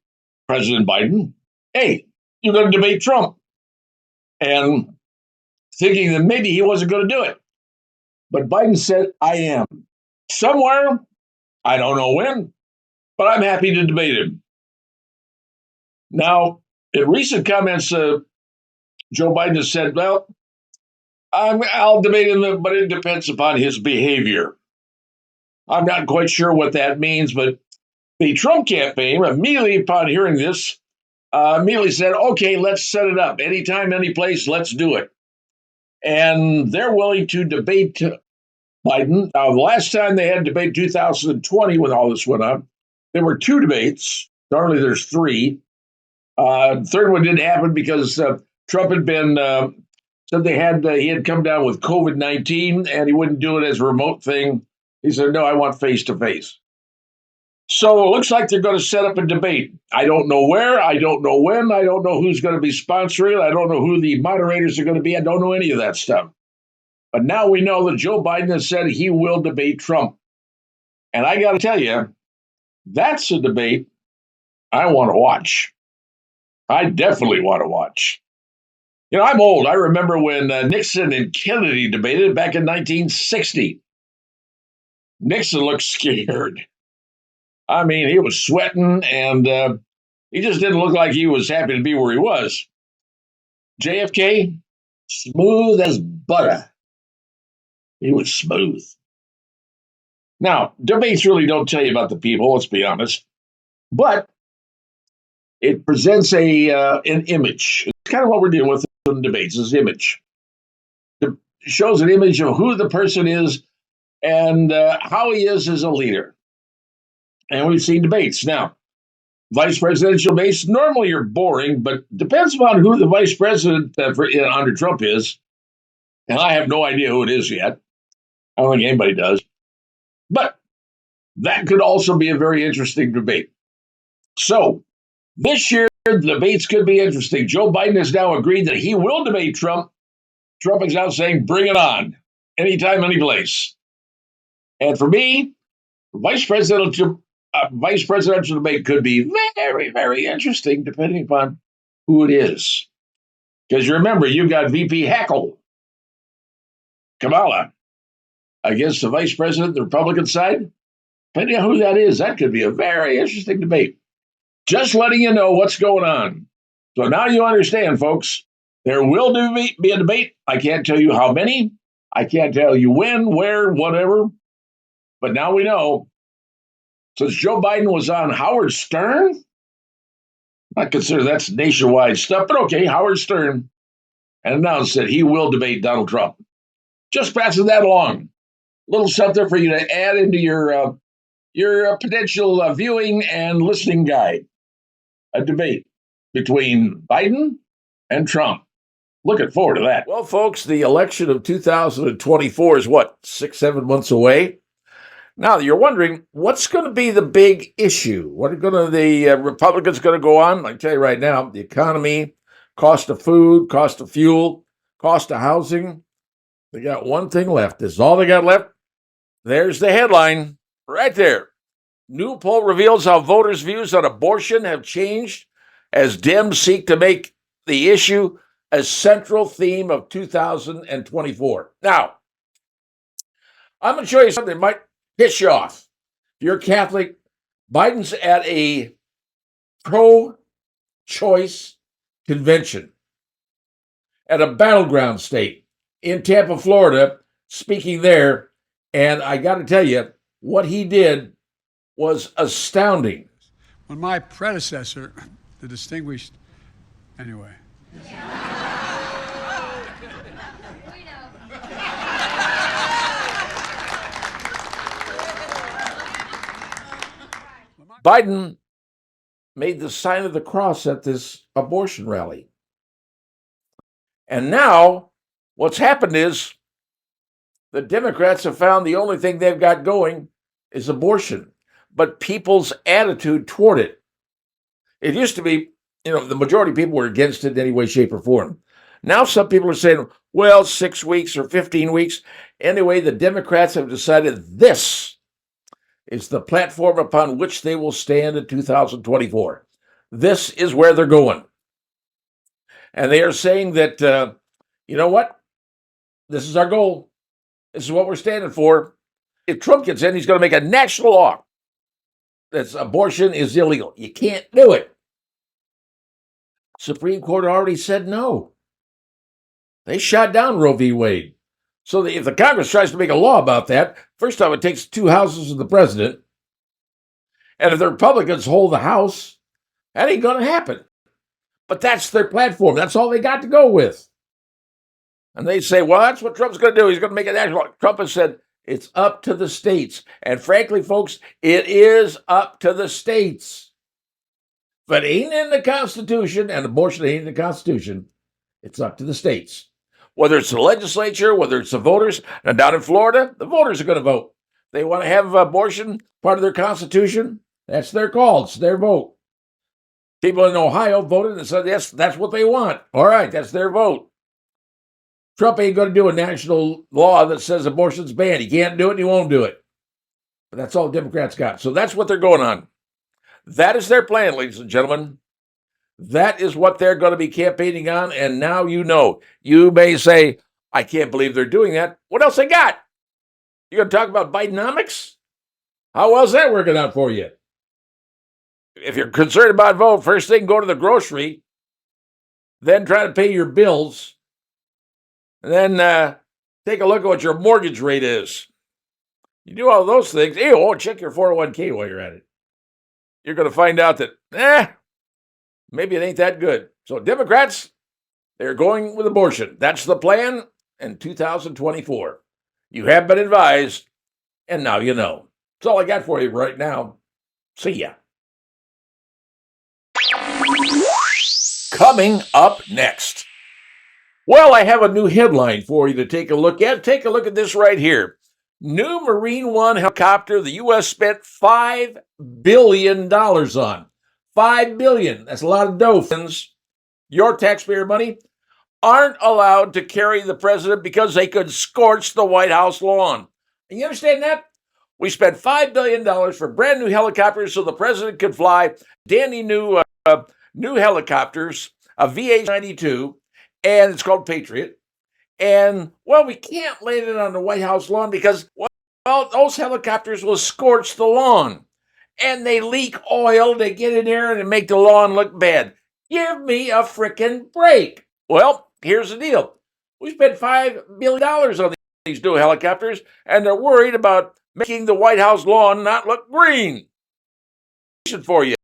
President Biden, hey, you're going to debate Trump. And thinking that maybe he wasn't going to do it. But Biden said, I am. Somewhere, I don't know when, but I'm happy to debate him. Now, in recent comments, Joe Biden has said, well, I'll debate him, but it depends upon his behavior. I'm not quite sure what that means, but the Trump campaign, immediately upon hearing this, immediately said, okay, let's set it up. Anytime, any place, let's do it. And they're willing to debate Biden. Now, the last time they had a debate, 2020, when all this went on, there were 2 debates. Normally there's 3. Third one didn't happen because Trump had been said he had come down with COVID-19 and he wouldn't do it as a remote thing. He said, no, I want face-to-face. So it looks like they're going to set up a debate. I don't know where. I don't know when. I don't know who's going to be sponsoring it. I don't know who the moderators are going to be. I don't know any of that stuff. But now we know that Joe Biden has said he will debate Trump. And I got to tell you, that's a debate I want to watch. I definitely want to watch. You know, I'm old. I remember when Nixon and Kennedy debated back in 1960. Nixon looked scared. I mean, he was sweating, and he just didn't look like he was happy to be where he was. JFK, smooth as butter. He was smooth. Now, debates really don't tell you about the people, let's be honest. But it presents an image. It's kind of what we're dealing with in debates, is image. It shows an image of who the person is and how he is as a leader. And we've seen debates. Now, vice presidential debates normally are boring, but depends upon who the vice president under Trump is. And I have no idea who it is yet. I don't think anybody does. But that could also be a very interesting debate. So this year, the debates could be interesting. Joe Biden has now agreed that he will debate Trump. Trump is now saying, bring it on. Anytime, any place. And for me, vice presidential debate could be very, very interesting, depending upon who it is. Because you remember, you've got VP Hackle, Kamala, against the vice president, the Republican side. Depending on who that is, that could be a very interesting debate. Just letting you know what's going on. So now you understand, folks. There will be a debate. I can't tell you how many. I can't tell you when, where, whatever. But now we know. Since Joe Biden was on Howard Stern, I consider that's nationwide stuff, but okay, Howard Stern, and announced that he will debate Donald Trump. Just passing that along. A little something for you to add into your potential viewing and listening guide. a debate between Biden and Trump. Looking forward to that. Well, folks, the election of 2024 is what, 6-7 months away? Now, you're wondering, what's going to be the big issue? What are the Republicans going to go on? I tell you right now, the economy, cost of food, cost of fuel, cost of housing. They got one thing left. This is all they got left. There's the headline right there. New poll reveals how voters' views on abortion have changed as Dems seek to make the issue a central theme of 2024. Now, I'm going to show you something that might piss you off. If you're Catholic, Biden's at a pro-choice convention at a battleground state in Tampa, Florida, speaking there. And I got to tell you, what he did was astounding. When my predecessor, the distinguished, anyway. Biden made the sign of the cross at this abortion rally. And now what's happened is the Democrats have found the only thing they've got going is abortion, but people's attitude toward it. It used to be, the majority of people were against it in any way, shape, or form. Now some people are saying, well, 6 weeks or 15 weeks. Anyway, the Democrats have decided this is the platform upon which they will stand in 2024. This is where they're going. And they are saying that, you know what? This is our goal. This is what we're standing for. If Trump gets in, he's going to make a national law that abortion is illegal. You can't do it. Supreme Court already said no. They shot down Roe v. Wade. So if the Congress tries to make a law about that, first off, it takes 2 houses of the president. And if the Republicans hold the House, that ain't going to happen. But that's their platform. That's all they got to go with. And they say, well, that's what Trump's going to do. He's going to make a national law. Trump has said, it's up to the states. And frankly, folks, it is up to the states. If it ain't in the Constitution, and abortion ain't in the Constitution, it's up to the states. Whether it's the legislature, whether it's the voters. Now, down in Florida, the voters are going to vote. They want to have abortion part of their Constitution. That's their call. It's their vote. People in Ohio voted and said, yes, that's what they want. All right, that's their vote. Trump ain't going to do a national law that says abortion's banned. He can't do it and he won't do it. But that's all the Democrats got. So that's what they're going on. That is their plan, ladies and gentlemen. That is what they're going to be campaigning on. And now you know. You may say, I can't believe they're doing that. What else they got? You going to talk about Bidenomics? How well is that working out for you? If you're concerned about vote, first thing, go to the grocery. Then try to pay your bills. And then take a look at what your mortgage rate is. You do all those things. Check your 401k while you're at it. You're going to find out that, maybe it ain't that good. So Democrats, they're going with abortion. That's the plan in 2024. You have been advised, and now you know. That's all I got for you right now. See ya. Coming up next. Well, I have a new headline for you to take a look at. Take a look at this right here. New Marine One helicopter the U.S. spent $5 billion on. $5 billion. That's a lot of dough. Your taxpayer money aren't allowed to carry the president because they could scorch the White House lawn. And you understand that? We spent $5 billion for brand new helicopters so the president could fly dandy new helicopters, a VH-92, and it's called Patriot. And, well, we can't land it on the White House lawn because, well, those helicopters will scorch the lawn. And they leak oil, they get in there and make the lawn look bad. Give me a frickin' break. Well, here's the deal. We spent $5 billion on these new helicopters, and they're worried about making the White House lawn not look green. For you.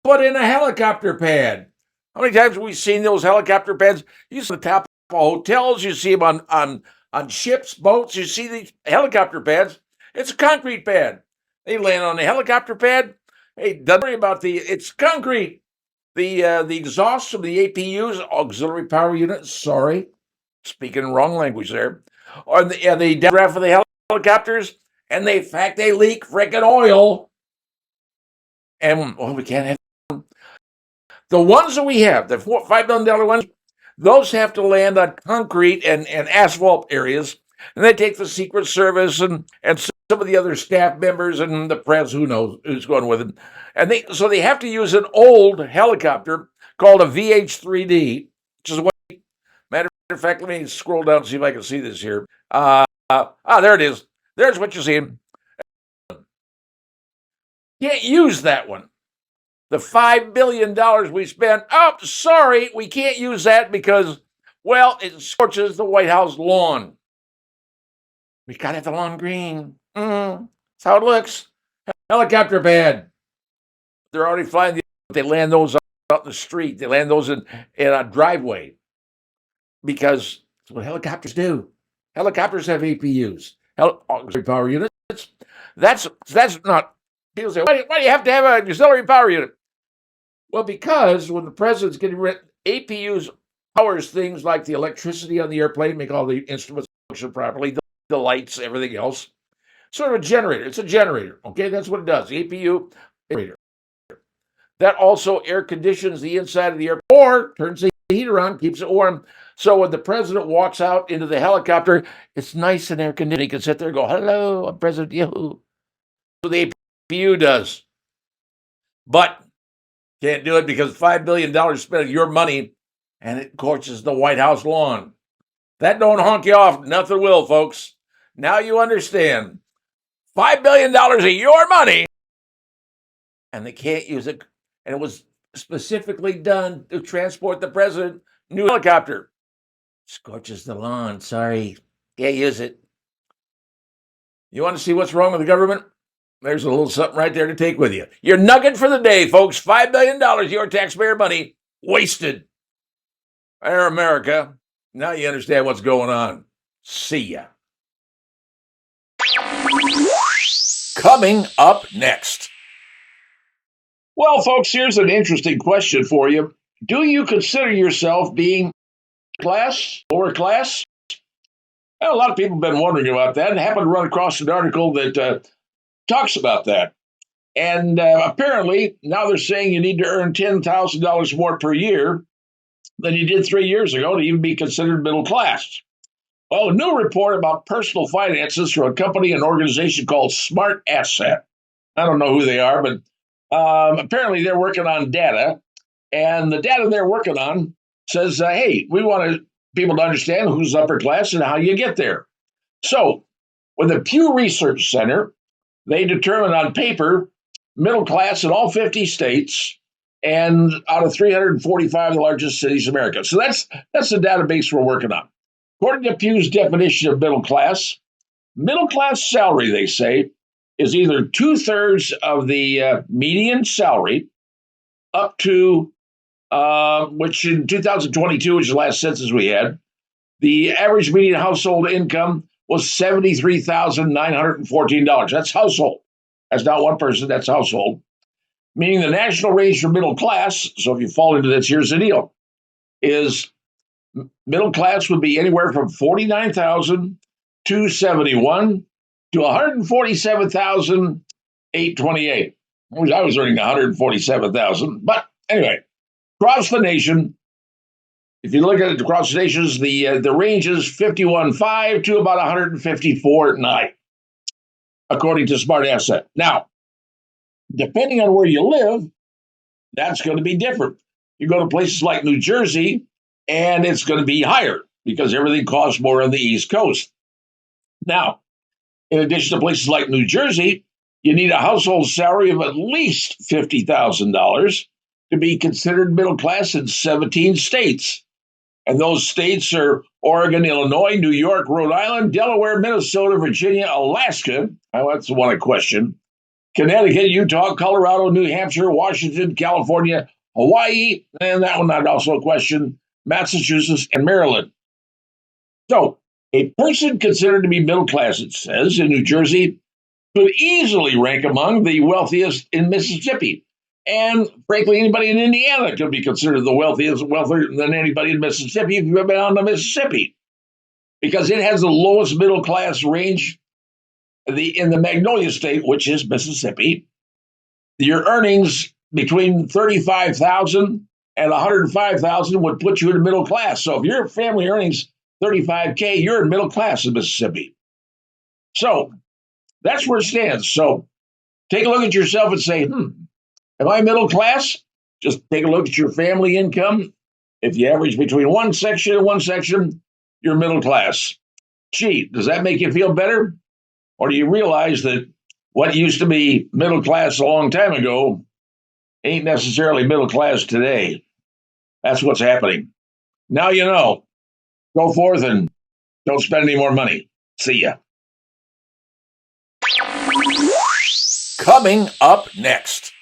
Put in a helicopter pad. How many times have we seen those helicopter pads? You see the top of hotels, you see them on ships, boats, you see these helicopter pads. It's a concrete pad. They land on the helicopter pad, Hey, don't worry about it's concrete. The exhaust from the APUs, auxiliary power units, sorry, speaking wrong language there, or the draft for the helicopters, and in fact they leak freaking oil. And we can't have the ones that we have, the $5 million ones, those have to land on concrete and asphalt areas. And they take the Secret Service and some of the other staff members and the press, who knows who's going with it. And they have to use an old helicopter called a VH-3D, which is what, matter of fact, let me scroll down and see if I can see this here. There it is. There's what you're seeing. Can't use that one. The $5 billion we spent, oh, sorry, we can't use that because, well, it scorches the White House lawn. We got to have the lawn green. That's how it looks. Helicopter pad. They're already flying. They land those out in the street. They land those in a driveway because that's what helicopters do. Helicopters have APUs, auxiliary power units. That's not. People say, why do you have to have an auxiliary power unit? Well, because when the president's getting rid, APUs powers things like the electricity on the airplane, make all the instruments function properly, the lights, everything else. Sort of a generator. It's a generator. Okay, that's what it does. The APU generator. That also air conditions the inside of the airplane, or turns the heater on, keeps it warm. So when the president walks out into the helicopter, it's nice and air conditioned. He can sit there and go, "Hello, I'm President Yahoo." So the APU does. But can't do it because $5 billion spent of your money and it scorches the White House lawn. That don't honk you off. Nothing will, folks. Now you understand. $5 billion of your money and they can't use it. And it was specifically done to transport the president. New helicopter. Scorches the lawn. Sorry. Can't use it. You want to see what's wrong with the government? There's a little something right there to take with you. Your nugget for the day, folks. $5 billion, your taxpayer money, wasted. Air America. Now you understand what's going on. See ya. Coming up next. Well, folks, here's an interesting question for you. Do you consider yourself being lower class? Well, a lot of people have been wondering about that and happened to run across an article that talks about that. And apparently, now they're saying you need to earn $10,000 more per year than you did 3 years ago to even be considered middle class. Well, a new report about personal finances from a company and organization called Smart Asset. I don't know who they are, but apparently they're working on data. And the data they're working on says, hey, we want people to understand who's upper class and how you get there. So, with the Pew Research Center, they determined on paper middle class in all 50 states and out of 345 of the largest cities in America. So that's the database we're working on. According to Pew's definition of middle class salary, they say, is either 2/3 of the median salary up to, which in 2022, which is the last census we had, the average median household income was $73,914. That's household. That's not one person, that's household. Meaning the national range for middle class, so if you fall into this, here's the deal, is middle class would be anywhere from $49,271 to $147,828. I was earning $147,000. But anyway, across the nation, if you look at it across the nations, the range is 51.5 to about 154.9, according to Smart Asset. Now, depending on where you live, that's going to be different. You go to places like New Jersey, and it's going to be higher because everything costs more on the East Coast. Now, in addition to places like New Jersey, you need a household salary of at least $50,000 to be considered middle class in 17 states. And those states are Oregon, Illinois, New York, Rhode Island, Delaware, Minnesota, Virginia, Alaska. Oh, that's the one I question. Connecticut, Utah, Colorado, New Hampshire, Washington, California, Hawaii, and that one I'd also question, Massachusetts, and Maryland. So, a person considered to be middle class, it says, in New Jersey, could easily rank among the wealthiest in Mississippi. And frankly, anybody in Indiana could be considered the wealthier than anybody in Mississippi if you've been on the Mississippi, because it has the lowest middle class range in the Magnolia State, which is Mississippi. Your earnings between 35,000 and 105,000 would put you in the middle class. So if your family earnings 35K, you're in middle class in Mississippi. So that's where it stands. So take a look at yourself and say, am I middle class? Just take a look at your family income. If you average between one section and one section, you're middle class. Gee, does that make you feel better? Or do you realize that what used to be middle class a long time ago ain't necessarily middle class today? That's what's happening. Now you know. Go forth and don't spend any more money. See ya. Coming up next.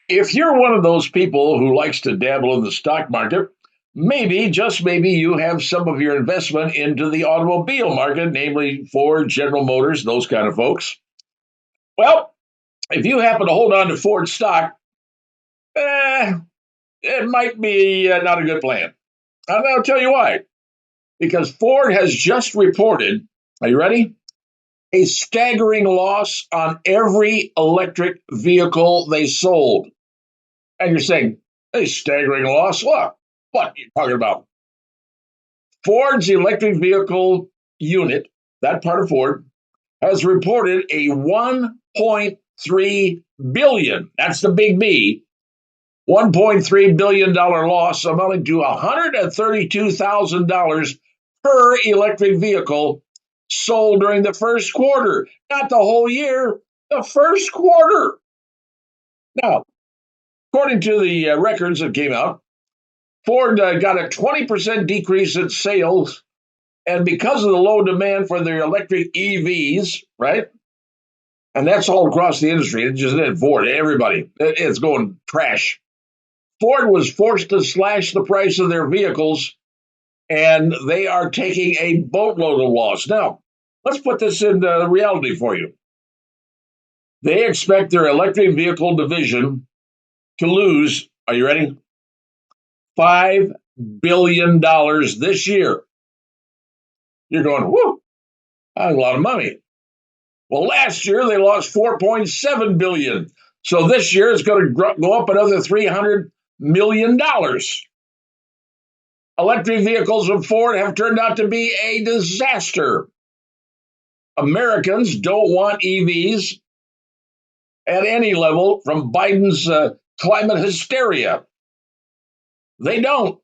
If you're one of those people who likes to dabble in the stock market, maybe, just maybe, you have some of your investment into the automobile market, namely Ford, General Motors, those kind of folks. Well, if you happen to hold on to Ford stock, it might be not a good plan. And I'll tell you why. Because Ford has just reported, are you ready? A staggering loss on every electric vehicle they sold. And you're saying, a staggering loss? What? What are you talking about? Ford's electric vehicle unit, that part of Ford, has reported a $1.3 billion, that's the big B, $1.3 billion loss amounting to $132,000 per electric vehicle sold during the first quarter. Not the whole year, the first quarter. Now, according to the records that came out, Ford got a 20% decrease in sales, and because of the low demand for their electric EVs, right? And that's all across the industry. It just isn't Ford, everybody. It's going trash. Ford was forced to slash the price of their vehicles, and they are taking a boatload of loss. Now, let's put this into reality for you. They expect their electric vehicle division to lose, are you ready? $5 billion this year. You're going, whoo, that's a lot of money. Well, last year they lost $4.7 billion. So this year it's going to go up another $300 million. Electric vehicles of Ford have turned out to be a disaster. Americans don't want EVs at any level from Biden's climate hysteria. They don't.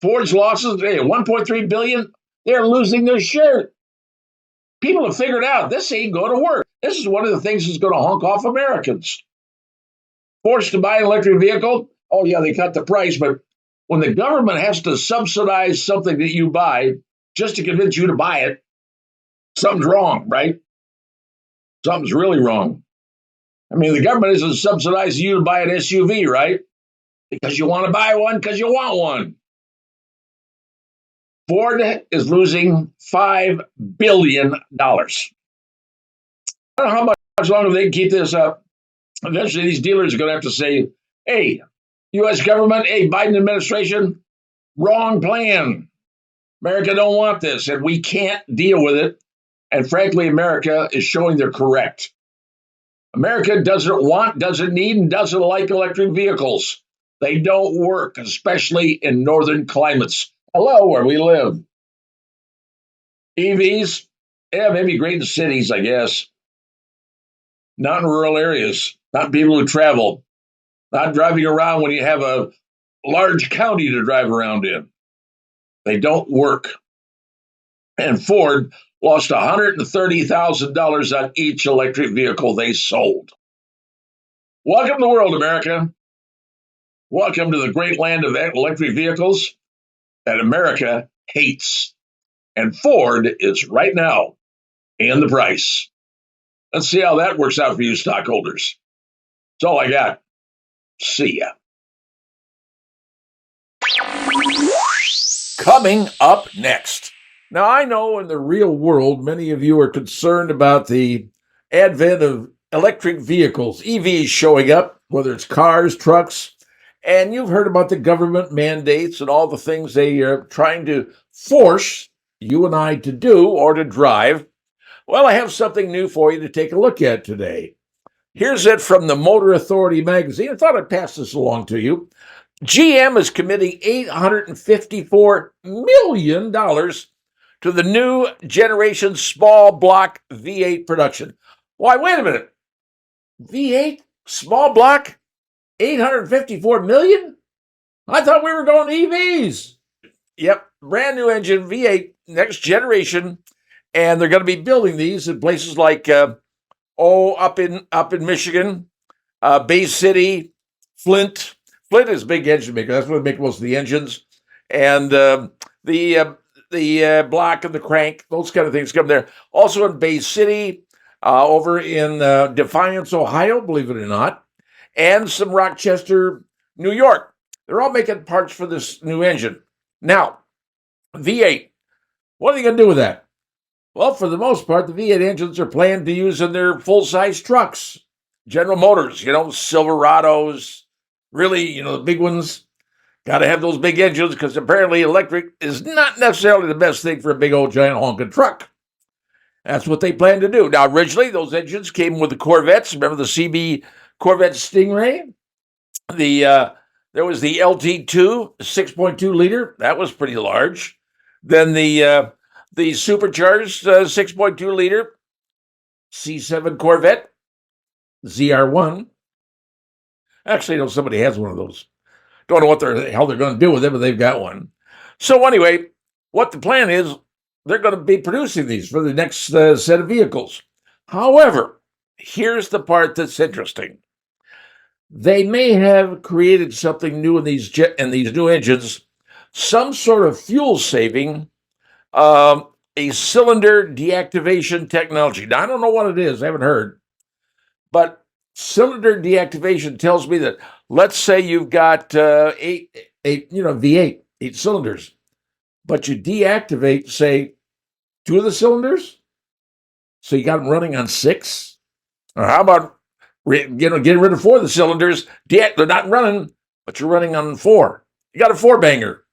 Ford's losses, $1.3 billion, they're losing their shirt. People have figured out this ain't going to work. This is one of the things that's going to honk off Americans. Forced to buy an electric vehicle, oh yeah, they cut the price, but when the government has to subsidize something that you buy just to convince you to buy it, something's wrong, right? Something's really wrong. I mean, the government isn't subsidizing you to buy an SUV, right? Because you want to buy one because you want one. Ford is losing $5 billion. I don't know how much longer they can keep this up. Eventually, these dealers are going to have to say, hey, U.S. government, hey, Biden administration, wrong plan. America don't want this, and we can't deal with it. And frankly, America is showing they're correct. America doesn't want, doesn't need, and doesn't like electric vehicles. They don't work, especially in northern climates. Hello, where we live. EVs, yeah, maybe great in cities, I guess. Not in rural areas, not people who travel, not driving around when you have a large county to drive around in. They don't work. And Ford lost $130,000 on each electric vehicle they sold. Welcome to the world, America. Welcome to the great land of electric vehicles that America hates. And Ford is right now paying the price. Let's see how that works out for you stockholders. That's all I got. See ya. Coming up next. Now, I know in the real world, many of you are concerned about the advent of electric vehicles, EVs showing up, whether it's cars, trucks, and you've heard about the government mandates and all the things they are trying to force you and I to do or to drive. Well, I have something new for you to take a look at today. Here's it from the Motor Authority magazine. I thought I'd pass this along to you. GM is committing $854 million to the new generation small block V8 production. Why, wait a minute. V8? Small block? 854 million? I thought we were going to EVs. Yep, brand new engine, V8, next generation, and they're going to be building these in places like up in Michigan, Bay City, Flint. Flint is a big engine maker. That's where they make most of the engines, and the block and the crank, those kind of things come there. Also in Bay City, over in Defiance, Ohio, believe it or not, and some Rochester, New York. They're all making parts for this new engine. Now, V8, what are they going to do with that? Well, for the most part, the V8 engines are planned to use in their full-size trucks. General Motors, Silverados, really, the big ones. Got to have those big engines because apparently electric is not necessarily the best thing for a big old giant honking truck. That's what they plan to do. Now, originally, those engines came with the Corvettes. Remember the CB Corvette Stingray? There was the LT2, 6.2 liter. That was pretty large. Then the supercharged 6.2 liter C7 Corvette, ZR1. Actually, somebody has one of those. Don't know what the hell they're going to do with it, but they've got one. So anyway, what the plan is, they're going to be producing these for the next set of vehicles. However, here's the part that's interesting. They may have created something new in these new engines, some sort of fuel saving, a cylinder deactivation technology. Now, I don't know what it is. I haven't heard. But cylinder deactivation tells me that, let's say you've got V8, 8 cylinders, but you deactivate, say, 2 of the cylinders, so you got them running on 6. Or how about getting rid of 4 of the cylinders? They're not running, but you're running on 4. You got a 4-banger.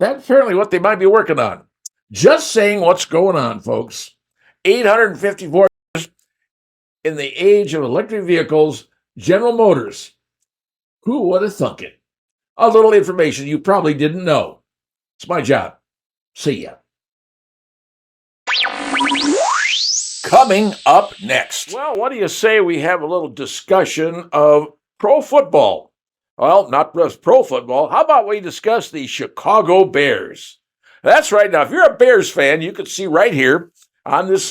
That's apparently what they might be working on. Just saying what's going on, folks. 854 in the age of electric vehicles, General Motors. Who would have thunk it? A little information you probably didn't know. It's my job. See ya. Coming up next. Well, what do you say we have a little discussion of pro football? Well, not just pro football. How about we discuss the Chicago Bears? That's right. Now, if you're a Bears fan, you can see right here on this,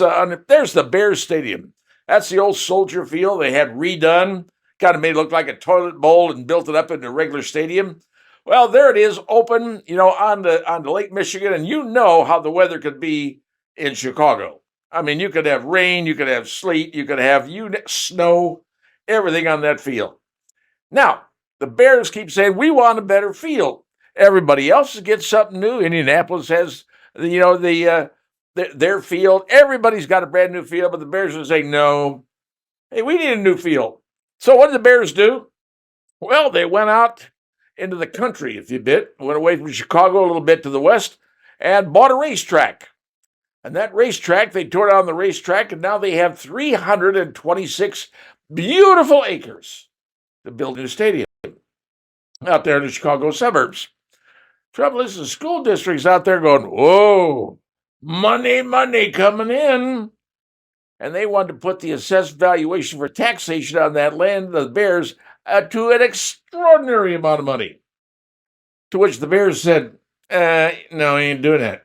there's the Bears Stadium. That's the old Soldier Field they had redone, kind of made it look like a toilet bowl and built it up into a regular stadium. Well, there it is, open, on the Lake Michigan, and you know how the weather could be in Chicago. I mean, you could have rain, you could have sleet, you could have snow, everything on that field. Now, the Bears keep saying, we want a better field. Everybody else gets something new. Indianapolis has, their field. Everybody's got a brand new field, but the Bears are saying, no, hey, we need a new field. So what did the Bears do? Well, they went out into the country, went away from Chicago a little bit to the west and bought a racetrack. And that racetrack, they tore down the racetrack, and now they have 326 beautiful acres to build a new stadium out there in the Chicago suburbs. Trouble is, the school district's out there going, whoa, money coming in. And they wanted to put the assessed valuation for taxation on that land, the Bears, to an extraordinary amount of money. To which the Bears said, no, he ain't doing that.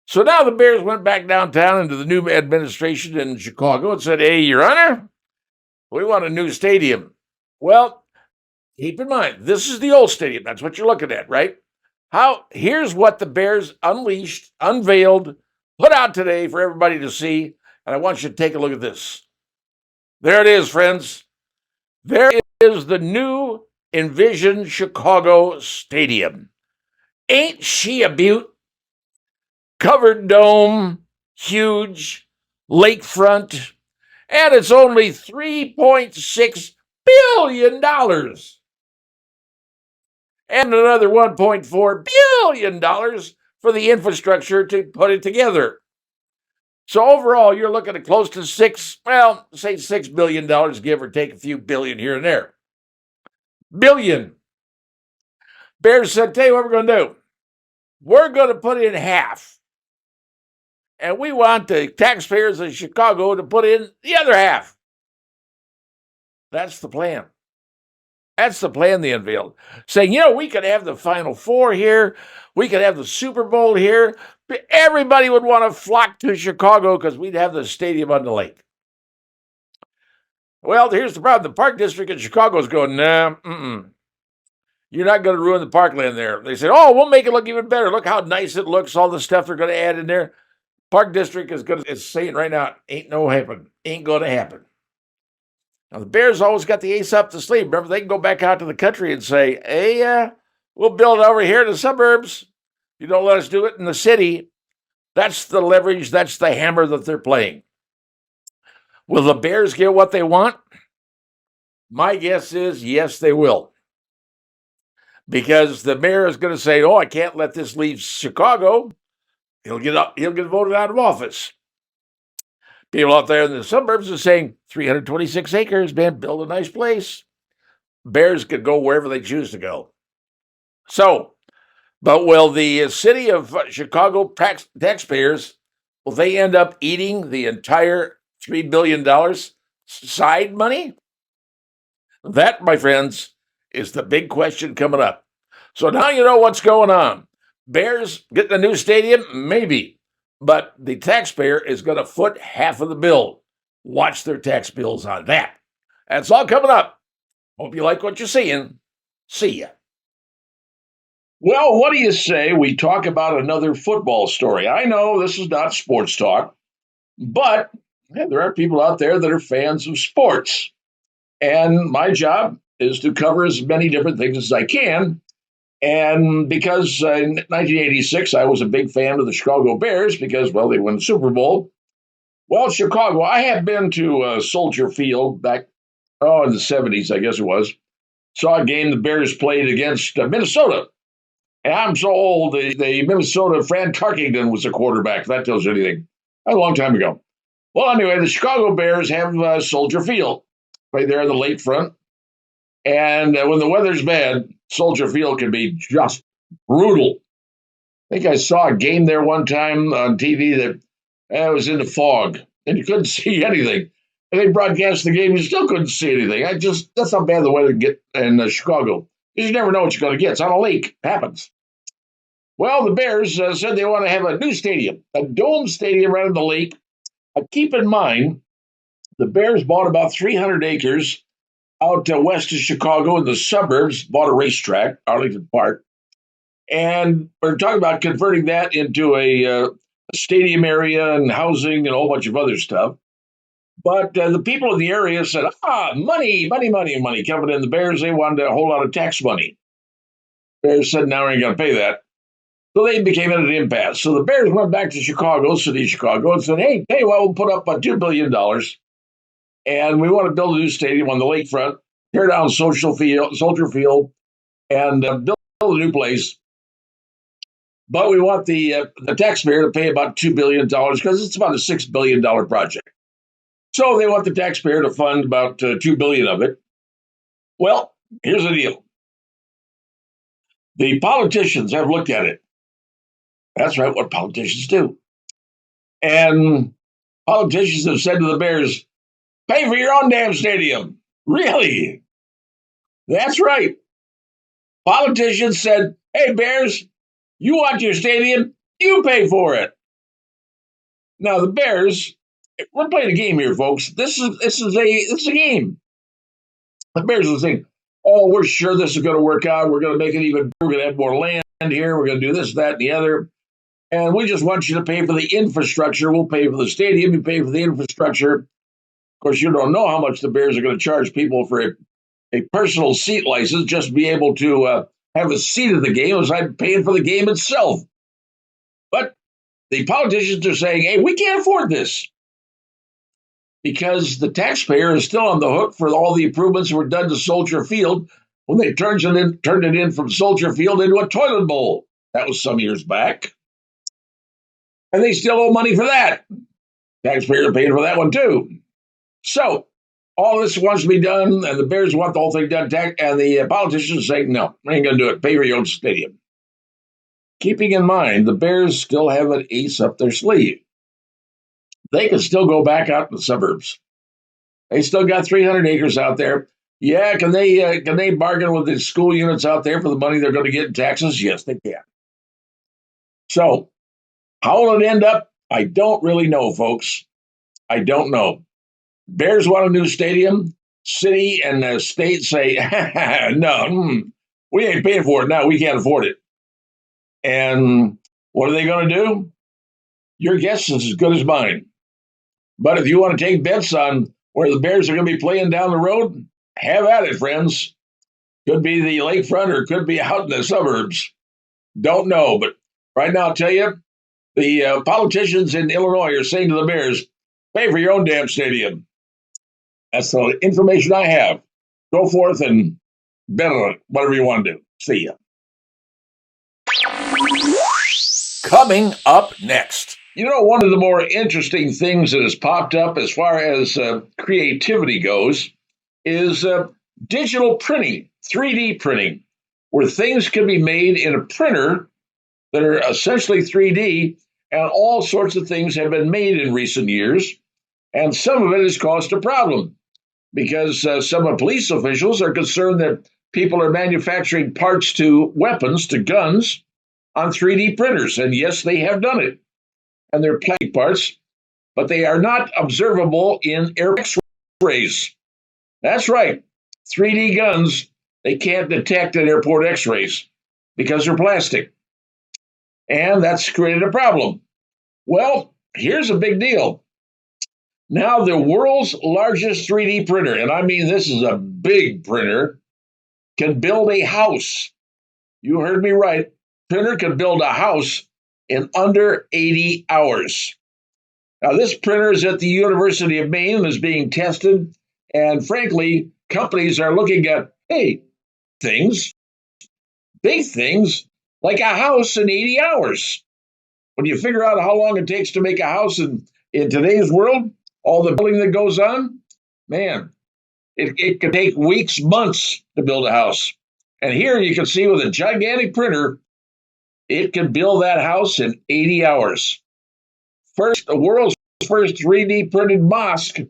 So now the Bears went back downtown into the new administration in Chicago and said, hey, Your Honor, we want a new stadium. Well, keep in mind, this is the old stadium. That's what you're looking at, right? Here's what the Bears unveiled, put out today for everybody to see. And I want you to take a look at this. There it is, friends. There is the new envisioned Chicago Stadium. Ain't she a beaut? Covered dome, huge, lakefront, And it's only $3.6 billion. And another $1.4 billion for the infrastructure to put it together. So overall, you're looking at close to say $6 billion, give or take a few billion here and there. Billion. Bears said, tell you what we're going to do. We're going to put in half. And we want the taxpayers of Chicago to put in the other half. That's the plan. That's the plan they unveiled. Saying, we could have the Final Four here. We could have the Super Bowl here. Everybody would want to flock to Chicago because we'd have the stadium on the lake. Well, here's the problem. The Park District in Chicago is going, nah, you're not going to ruin the parkland there. They said, we'll make it look even better. Look how nice it looks, all the stuff they're going to add in there. Park District is saying right now, ain't going to happen. Now, the Bears always got the ace up the sleeve. Remember, they can go back out to the country and say, hey, we'll build over here in the suburbs. You don't let us do it in the city. That's the leverage. That's the hammer that they're playing. Will the Bears get what they want? My guess is yes, they will. Because the mayor is going to say, I can't let this leave Chicago. He'll get voted out of office. People out there in the suburbs are saying 326 acres, man, build a nice place. Bears could go wherever they choose to go. So, but will the city of Chicago taxpayers, will they end up eating the entire $3 billion side money? That, my friends, is the big question coming up. So now you know what's going on. Bears getting a new stadium? Maybe. But the taxpayer is going to foot half of the bill. Watch their tax bills on that. That's all coming up. Hope you like what you're seeing. See ya. Well, what do you say we talk about another football story? I know this is not sports talk, but there are people out there that are fans of sports. And my job is to cover as many different things as I can. And because in 1986, I was a big fan of the Chicago Bears because, they won the Super Bowl. Well, Chicago, I have been to Soldier Field back, in the 70s, I guess it was. Saw a game the Bears played against Minnesota. And I'm so old, the Minnesota, Fran Tarkington was the quarterback. If that tells you anything. That was a long time ago. Well, anyway, the Chicago Bears have Soldier Field right there on the lakefront. And when the weather's bad, Soldier Field can be just brutal. I think I saw a game there one time on TV that was in the fog, and you couldn't see anything. And they broadcast the game, you still couldn't see anything. That's how bad the weather can get in Chicago. You never know what you're going to get. It's on a lake. It happens. Well, the Bears said they want to have a new stadium, a dome stadium right on the lake. Keep in mind, the Bears bought about 300 acres out west of Chicago in the suburbs, bought a racetrack, Arlington Park. And we're talking about converting that into a stadium area and housing and a whole bunch of other stuff. But the people in the area said, money coming in. The Bears, they wanted a whole lot of tax money. Bears said, now we ain't going to pay that. So they became at an impasse. So the Bears went back to Chicago, city of Chicago, and said, hey, we'll put up $2 billion. And we want to build a new stadium on the lakefront, tear down Soldier Field, and build a new place. But we want the taxpayer to pay about $2 billion because it's about a $6 billion project. So they want the taxpayer to fund about $2 billion of it. Well, here's the deal. The politicians have looked at it. That's right, what politicians do. And politicians have said to the Bears, pay for your own damn stadium. Really? That's right. Politicians said, hey, Bears, you want your stadium? You pay for it. Now, the Bears, we're playing a game here, folks. This is a game. The Bears are saying, we're sure this is going to work out. We're going to make it even, we're going to have more land here. We're going to do this, that, and the other. And we just want you to pay for the infrastructure. We'll pay for the stadium. You pay for the infrastructure. Of course, you don't know how much the Bears are going to charge people for a personal seat license just to be able to have a seat at the game aside paying for the game itself. But the politicians are saying, hey, we can't afford this. because the taxpayer is still on the hook for all the improvements that were done to Soldier Field when they turned it in from Soldier Field into a toilet bowl. That was some years back. And they still owe money for that. Taxpayers are paying for that one too. So all this wants to be done, and the Bears want the whole thing done, and the politicians say, no, we ain't going to do it. Pay for your own stadium. Keeping in mind, the Bears still have an ace up their sleeve. They can still go back out in the suburbs. They still got 300 acres out there. Yeah, can they bargain with the school units out there for the money they're going to get in taxes? Yes, they can. So how will it end up? I don't really know, folks. I don't know. Bears want a new stadium. City and the state say, no, we ain't paying for it now. We can't afford it. And what are they going to do? Your guess is as good as mine. But if you want to take bets on where the Bears are going to be playing down the road, have at it, friends. Could be the lakefront or could be out in the suburbs. Don't know. But right now, I'll tell you, the politicians in Illinois are saying to the Bears, pay for your own damn stadium. That's the information I have. Go forth and bet on it, whatever you want to do. See ya. Coming up next. You know, one of the more interesting things that has popped up as far as creativity goes is digital printing, 3D printing, where things can be made in a printer that are essentially 3D, and all sorts of things have been made in recent years. And some of it has caused a problem because some police officials are concerned that people are manufacturing parts to weapons, to guns, on 3D printers. And yes, they have done it. And they're plastic parts, but they are not observable in X-rays. That's right. 3D guns, they can't detect in airport X-rays because they're plastic. And that's created a problem. Well, here's a big deal. Now, the world's largest 3D printer, and I mean this is a big printer, can build a house. You heard me right. Printer can build a house in under 80 hours. Now, this printer is at the University of Maine and is being tested. And frankly, companies are looking at, hey, things, big things, like a house in 80 hours. When you figure out how long it takes to make a house in today's world, all the building that goes on, man, it can take weeks, months to build a house. And here you can see with a gigantic printer, it can build that house in 80 hours. The world's first 3D printed mosque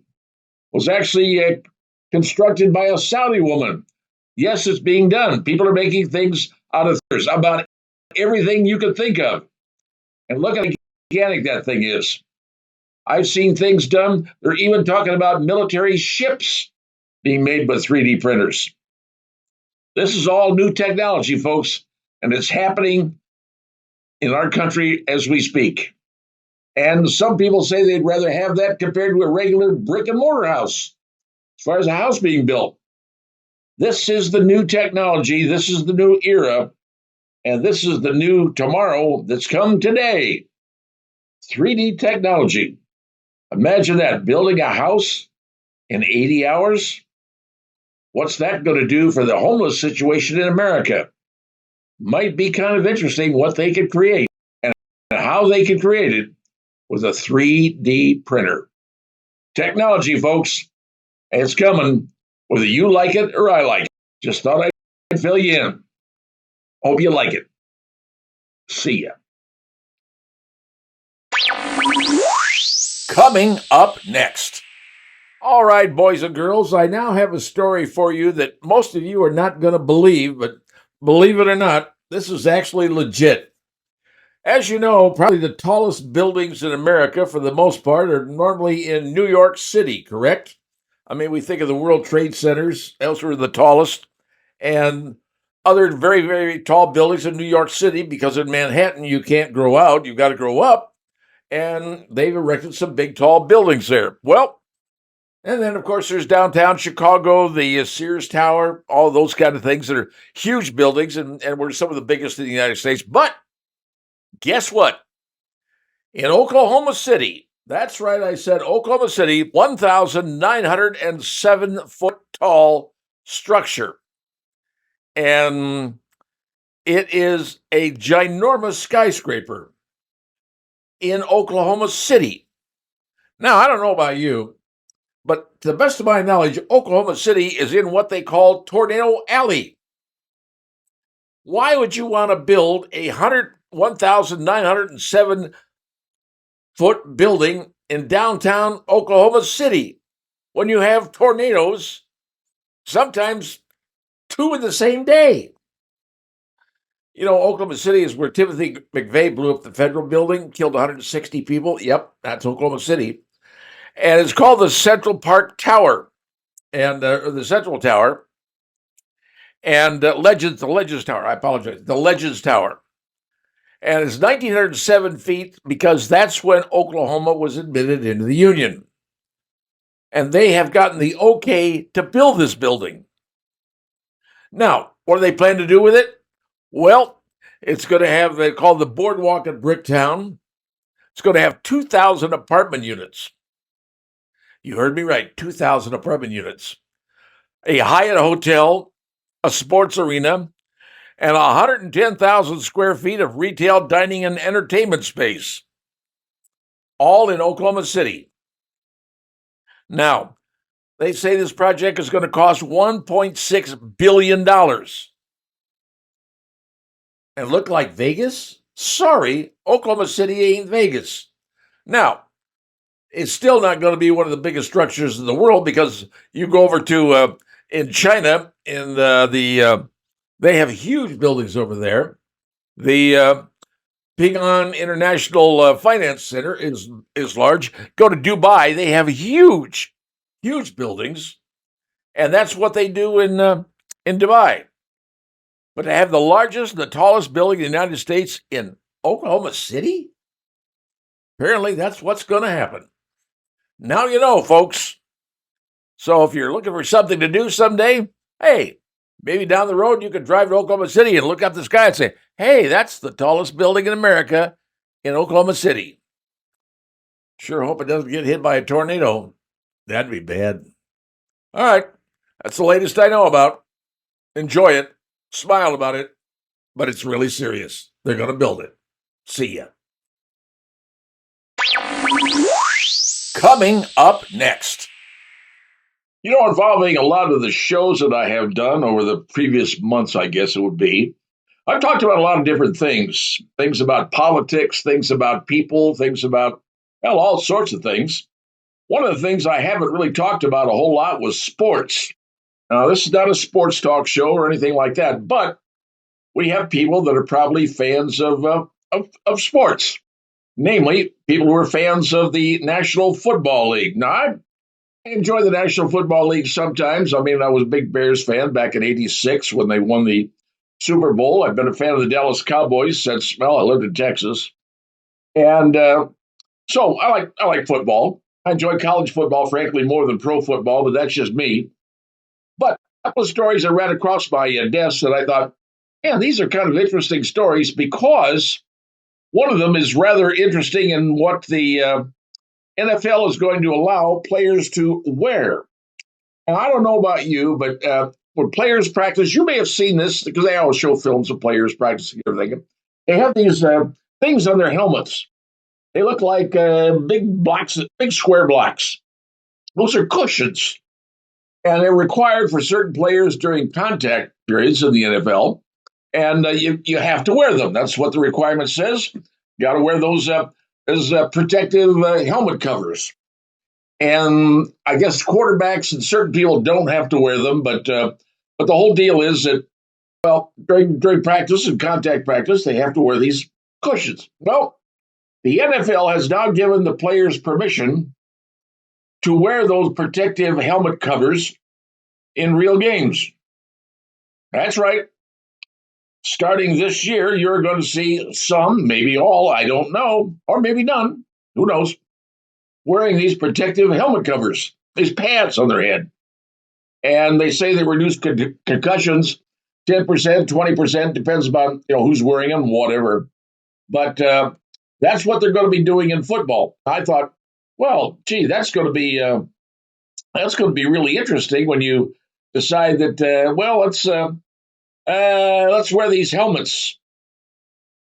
was actually constructed by a Saudi woman. Yes, it's being done. People are making things out of about everything you could think of. And look at how gigantic that thing is. I've seen things done. They're even talking about military ships being made with 3D printers. This is all new technology, folks, and it's happening in our country as we speak. And some people say they'd rather have that compared to a regular brick and mortar house, as far as a house being built. This is the new technology. This is the new era. And this is the new tomorrow that's come today. 3D technology. Imagine that, building a house in 80 hours. What's that going to do for the homeless situation in America? Might be kind of interesting what they could create and how they could create it with a 3D printer. Technology, folks, and it's coming whether you like it or I like it. Just thought I'd fill you in. Hope you like it. See ya. Coming up next. All right, boys and girls, I now have a story for you that most of you are not going to believe, but believe it or not, this is actually legit. As you know, probably the tallest buildings in America, for the most part, are normally in New York City, correct? I mean, we think of the World Trade Centers, elsewhere the tallest, and other very, very tall buildings in New York City, because in Manhattan you can't grow out, you've got to grow up, and they've erected some big, tall buildings there. Well, and then, of course, there's downtown Chicago, the Sears Tower, all those kind of things that are huge buildings, and we're some of the biggest in the United States. But guess what? In Oklahoma City, That's right. I said Oklahoma City, 1,907 foot tall structure. And it is a ginormous skyscraper in Oklahoma City. Now, I don't know about you, but to the best of my knowledge, Oklahoma City is in what they call Tornado Alley. Why would you want to build a 1,907 foot building in downtown Oklahoma City when you have tornadoes, sometimes two in the same day? You know, Oklahoma City is where Timothy McVeigh blew up the federal building, killed 160 people. Yep, that's Oklahoma City. And it's called the Central Park Tower, and the Central Tower, and the Legends Tower. I apologize, the Legends Tower. And it's 1,907 feet because that's when Oklahoma was admitted into the Union. And they have gotten the okay to build this building. Now, what do they plan to do with it? Well, it's going to have, they call the Boardwalk at Bricktown. It's going to have 2,000 apartment units. You heard me right, 2,000 apartment units. A Hyatt hotel, a sports arena, and 110,000 square feet of retail, dining, and entertainment space. All in Oklahoma City. Now, they say this project is going to cost $1.6 billion. And look like Vegas? Sorry, Oklahoma City ain't Vegas. Now, it's still not going to be one of the biggest structures in the world because you go over to in China, in they have huge buildings over there. The Ping An International Finance Center is large. Go to Dubai, they have huge buildings, and that's what they do in Dubai. But to have the largest and the tallest building in the United States in Oklahoma City, apparently that's what's going to happen. Now you know, folks. So if you're looking for something to do someday, hey, maybe down the road you could drive to Oklahoma City and look up the sky and say, hey, that's the tallest building in America in Oklahoma City. Sure hope it doesn't get hit by a tornado. That'd be bad. All right, that's the latest I know about. Enjoy it. Smile about it. But it's really serious. They're going to build it. See ya. Coming up next. You know, involving a lot of the shows that I have done over the previous months, I guess it would be, I've talked about a lot of different things about politics, things about people, things about, well, all sorts of things. One of the things I haven't really talked about a whole lot was sports. Now, this is not a sports talk show or anything like that, but we have people that are probably fans of sports, namely people who are fans of the National Football League. Now, I enjoy the National Football League sometimes. I mean, I was a big Bears fan back in '86 when they won the Super Bowl. I've been a fan of the Dallas Cowboys since, well, I lived in Texas. And so I like football. I enjoy college football, frankly, more than pro football, but that's just me. But a couple of stories I ran across my desk that I thought, man, these are kind of interesting stories because one of them is rather interesting in what the NFL is going to allow players to wear. And I don't know about you, but when players practice, you may have seen this because they always show films of players practicing everything. They have these things on their helmets. They look like big blocks, big square blocks. Those are cushions. And they're required for certain players during contact periods in the NFL. And you have to wear them. That's what the requirement says. You got to wear those as protective helmet covers. And I guess quarterbacks and certain people don't have to wear them, but the whole deal is that, well, during practice and contact practice, they have to wear these cushions. Well, the NFL has now given the players permission to wear those protective helmet covers in real games. That's right. Starting this year, you're going to see some, maybe all, I don't know, or maybe none, who knows, wearing these protective helmet covers, these pads on their head. And they say they reduce concussions 10%, 20%, depends on who's wearing them, whatever. But that's what they're going to be doing in football. I thought, Well, gee, that's going to be really interesting when you decide that. Let's wear these helmets.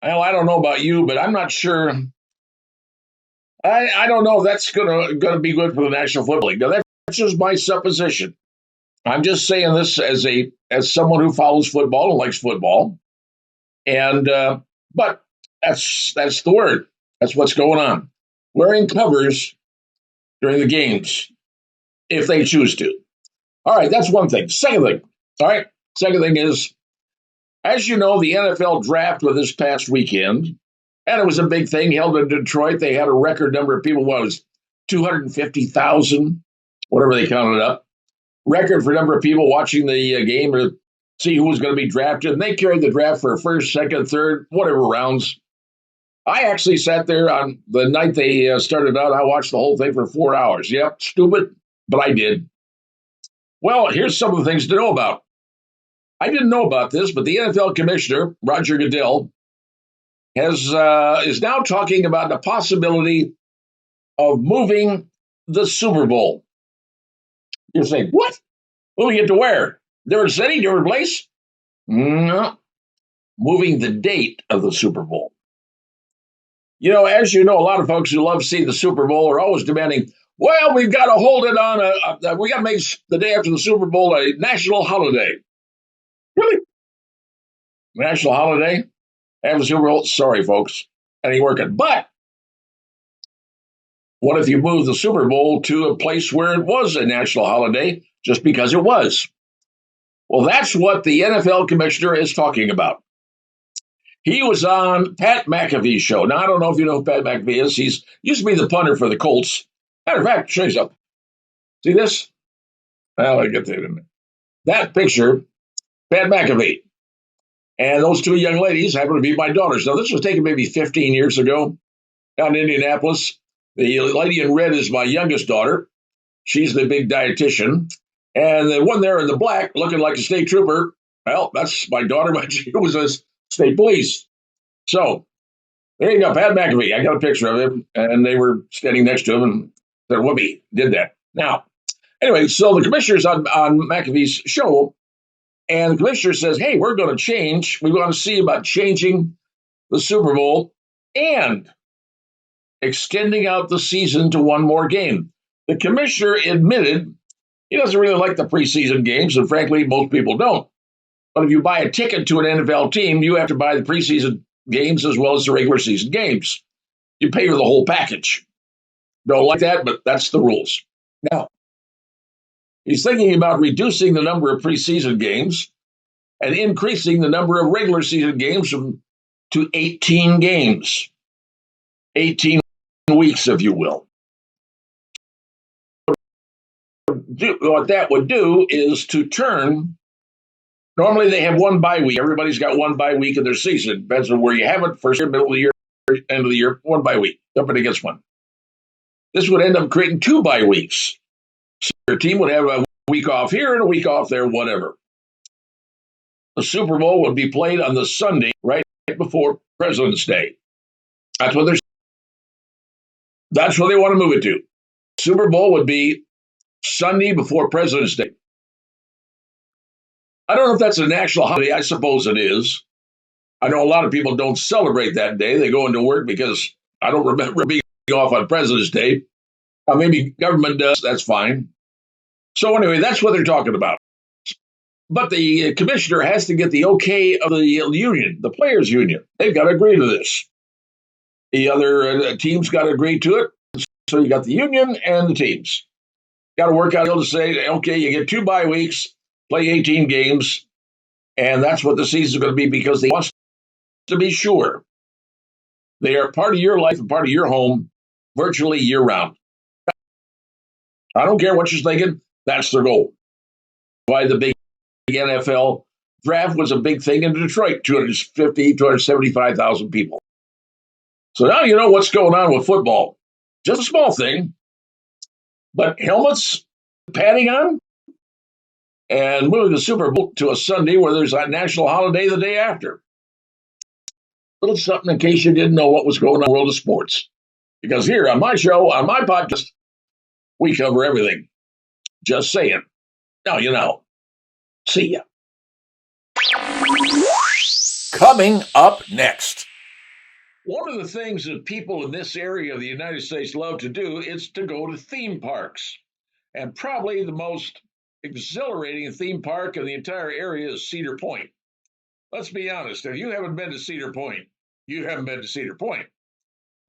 Well, I don't know about you, but I'm not sure. I don't know if that's gonna be good for the National Football League. Now, that's just my supposition. I'm just saying this as someone who follows football and likes football, and but that's the word. That's what's going on. Wearing covers during the games if they choose to. All right, that's one thing. Second thing. All right, second thing is, as you know, the NFL draft was this past weekend, and it was a big thing held in Detroit. They had a record number of people. What was 250,000, whatever they counted up. Record for number of people watching the game to see who was going to be drafted. And they carried the draft for first, second, third, whatever rounds. I actually sat there on the night they started out. I watched the whole thing for 4 hours. Yep, stupid, but I did. Well, here's some of the things to know about. I didn't know about this, but the NFL commissioner, Roger Goodell, is now talking about the possibility of moving the Super Bowl. You're saying, what? Moving it to where? Different city, different place? No. Moving the date of the Super Bowl. You know, as you know, a lot of folks who love to see the Super Bowl are always demanding, well, we've got to hold it on we got to make the day after the Super Bowl a national holiday. Really? National holiday? After the Super Bowl? Sorry, folks. That ain't working. But what if you move the Super Bowl to a place where it was a national holiday just because it was? Well, that's what the NFL commissioner is talking about. He was on Pat McAfee's show. Now, I don't know if you know who Pat McAfee is. He's used to be the punter for the Colts. Matter of fact, I'll show you something. See this? Well, I get that in a minute. That picture, Pat McAfee. And those two young ladies happen to be my daughters. Now, this was taken maybe 15 years ago down in Indianapolis. The lady in red is my youngest daughter. She's the big dietitian. And the one there in the black, looking like a state trooper, well, that's my daughter, but she was a state police. So there you go, Pat McAfee. I got a picture of him, and they were standing next to him, and said, whoopee, did that. Now, anyway, so the commissioner's on McAfee's show, and the commissioner says, hey, we're going to change. We want to see about changing the Super Bowl and extending out the season to one more game. The commissioner admitted he doesn't really like the preseason games, and frankly, most people don't. But if you buy a ticket to an NFL team, you have to buy the preseason games as well as the regular season games. You pay for the whole package. Don't like that, but that's the rules. Now, he's thinking about reducing the number of preseason games and increasing the number of regular season games to 18 games. 18 weeks, if you will. What that would do is to turn. Normally they have one bye week. Everybody's got one bye week in their season. Depends on where you have it. First year, middle of the year, end of the year, one bye week. Nobody gets one. This would end up creating 2 bye weeks. So your team would have a week off here and a week off there, whatever. The Super Bowl would be played on the Sunday right before President's Day. That's what they want to move it to. Super Bowl would be Sunday before President's Day. I don't know if that's a national holiday. I suppose it is. I know a lot of people don't celebrate that day. They go into work because I don't remember being off on President's Day. Maybe government does. That's fine. So anyway, that's what they're talking about. But the commissioner has to get the okay of the union, the players' union. They've got to agree to this. The other teams got to agree to it. So you got the union and the teams. Got to work out to say, okay, you get 2 bye weeks, play 18 games, and that's what the season is going to be because they want to be sure they are part of your life and part of your home virtually year-round. I don't care what you're thinking. That's their goal. Why the big NFL draft was a big thing in Detroit, 275,000 people. So now you know what's going on with football. Just a small thing, but helmets, padding on, and moving the Super Bowl to a Sunday where there's a national holiday the day after. Little something in case you didn't know what was going on in the world of sports. Because here on my show, on my podcast, we cover everything. Just saying. Now you know. See ya. Coming up next. One of the things that people in this area of the United States love to do is to go to theme parks. And probably the most exhilarating theme park in the entire area is Cedar Point. Let's be honest, if you haven't been to Cedar Point, you haven't been to Cedar Point.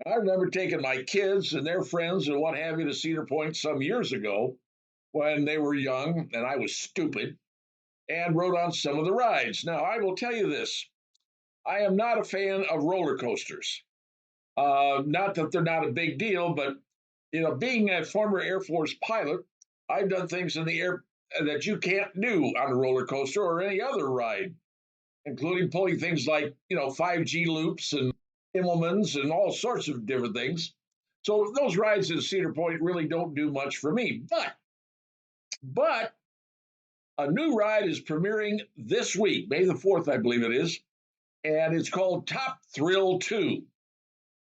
I remember taking my kids and their friends and what have you to Cedar Point some years ago when they were young and I was stupid and rode on some of the rides. Now, I will tell you this. I am not a fan of roller coasters. Not that they're not a big deal, but being a former Air Force pilot, I've done things in the air that you can't do on a roller coaster or any other ride, including pulling things like 5G loops and Immelmans and all sorts of different things. So those rides at Cedar Point really don't do much for me. But a new ride is premiering this week, May the 4th, I believe it is, and it's called Top Thrill 2.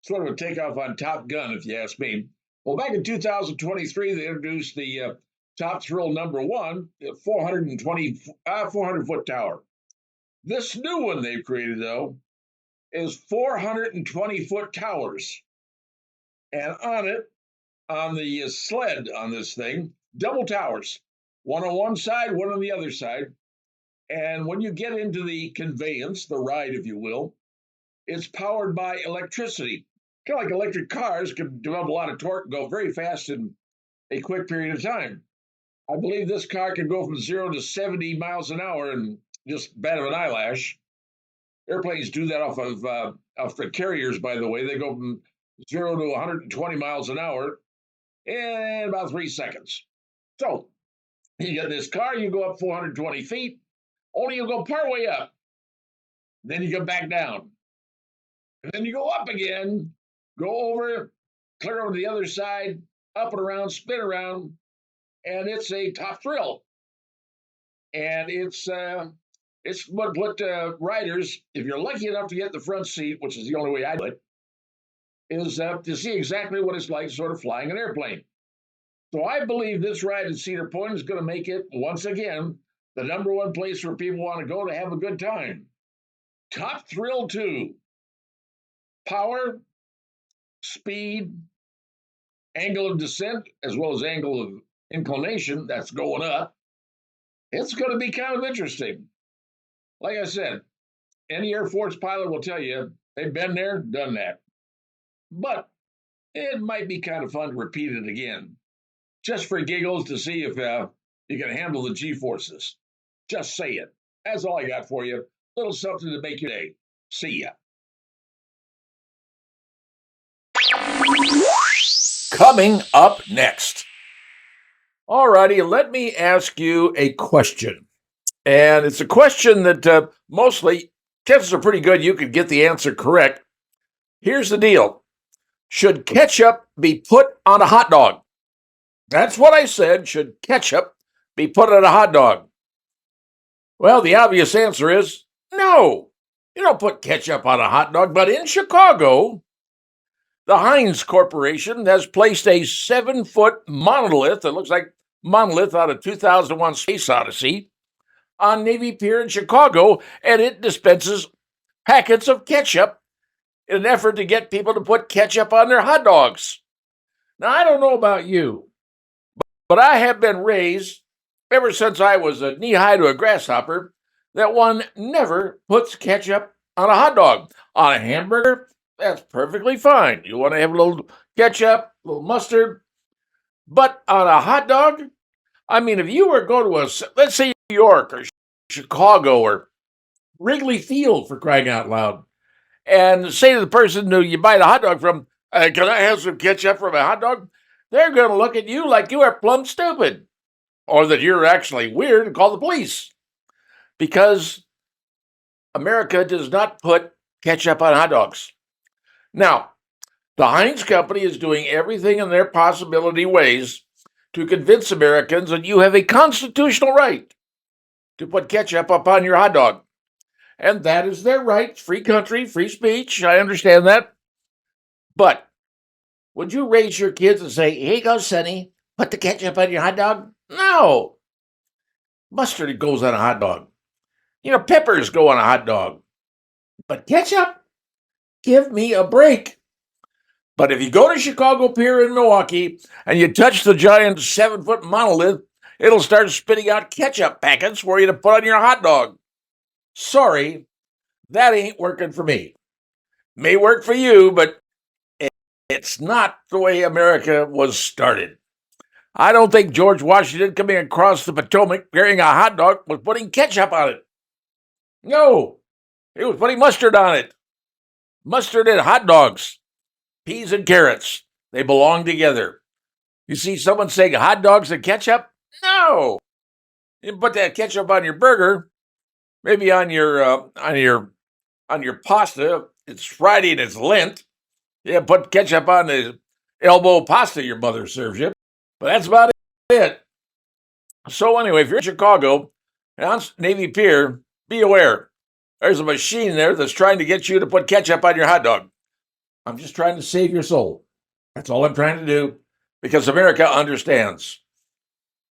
Sort of a takeoff on Top Gun, if you ask me. Well, back in 2023, they introduced the Top Thrill number 1, 400-foot tower. This new one they've created, though, is 420-foot towers. And on it, on the sled on this thing, double towers, one on one side, one on the other side. And when you get into the conveyance, the ride, if you will, it's powered by electricity. Kind of like electric cars can develop a lot of torque and go very fast in a quick period of time. I believe this car can go from 0 to 70 miles an hour in just bat of an eyelash. Airplanes do that off the carriers, by the way. They go from 0 to 120 miles an hour in about 3 seconds. So you get this car, you go up 420 feet, only you go part way up. Then you go back down. And then you go up again, go over, clear over to the other side, up and around, spin around, and it's a top thrill. And it's what riders, if you're lucky enough to get the front seat, which is the only way I do it, is to see exactly what it's like sort of flying an airplane. So I believe this ride at Cedar Point is going to make it, once again, the number one place where people want to go to have a good time. Top Thrill 2. Power, speed, angle of descent, as well as angle of inclination, that's going up. It's going to be kind of interesting. Like I said, any Air Force pilot will tell you they've been there, done that. But it might be kind of fun to repeat it again, just for giggles to see if you can handle the G-forces. Just say it. That's all I got for you. A little something to make your day. See ya. Coming up next. All righty, let me ask you a question. And it's a question that mostly, chances are pretty good you could get the answer correct. Here's the deal. Should ketchup be put on a hot dog? That's what I said. Should ketchup be put on a hot dog? Well, the obvious answer is no. You don't put ketchup on a hot dog. But in Chicago, the Heinz Corporation has placed a 7-foot monolith that looks like monolith out of 2001 Space Odyssey on Navy Pier in Chicago, and it dispenses packets of ketchup in an effort to get people to put ketchup on their hot dogs. Now, I don't know about you, but I have been raised, ever since I was a knee-high to a grasshopper, that one never puts ketchup on a hot dog. On a hamburger, that's perfectly fine. You want to have a little ketchup, a little mustard. But on a hot dog, I mean, if you were going to let's say New York or Chicago or Wrigley Field, for crying out loud, and say to the person who you buy the hot dog from, can I have some ketchup for my hot dog? They're going to look at you like you are plumb stupid, or that you're actually weird and call the police. Because America does not put ketchup on hot dogs. Now, the Heinz Company is doing everything in their possibility ways to convince Americans that you have a constitutional right to put ketchup upon your hot dog. And that is their right. Free country, free speech. I understand that. But Would you raise your kids and say, here you go, Sonny, put the ketchup on your hot dog? No. Mustard goes on a hot dog. Peppers go on a hot dog. But ketchup? Give me a break. But if you go to Chicago Pier in Milwaukee and you touch the giant 7-foot monolith, it'll start spitting out ketchup packets for you to put on your hot dog. Sorry, that ain't working for me. May work for you, but it's not the way America was started. I don't think George Washington coming across the Potomac carrying a hot dog was putting ketchup on it. No, he was putting mustard on it. Mustard and hot dogs, peas and carrots, they belong together. You see someone saying hot dogs and ketchup? No. You put that ketchup on your burger, maybe on your pasta. It's Friday and it's Lent. Yeah, put ketchup on the elbow pasta your mother serves you. But that's about it. So anyway, if you're in Chicago and on Navy Pier, be aware. There's a machine there that's trying to get you to put ketchup on your hot dog. I'm just trying to save your soul. That's all I'm trying to do, because America understands.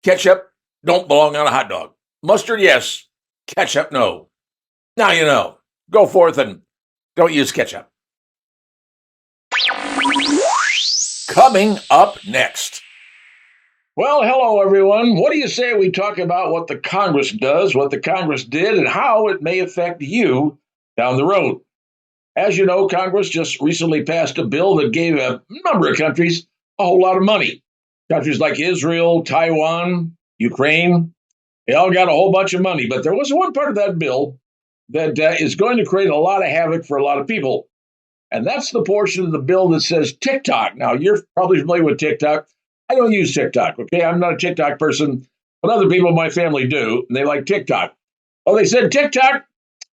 Ketchup don't belong on a hot dog. Mustard, yes. Ketchup, no. Now you know. Go forth and don't use ketchup. Coming up next. Well, hello, everyone. What do you say we talk about what the Congress does, what the Congress did, and how it may affect you down the road? As you know, Congress just recently passed a bill that gave a number of countries a whole lot of money. Countries like Israel, Taiwan, Ukraine, they all got a whole bunch of money. But there was one part of that bill that is going to create a lot of havoc for a lot of people. And that's the portion of the bill that says TikTok. Now, you're probably familiar with TikTok. I don't use TikTok, okay? I'm not a TikTok person, but other people in my family do, and they like TikTok. Well, they said, TikTok,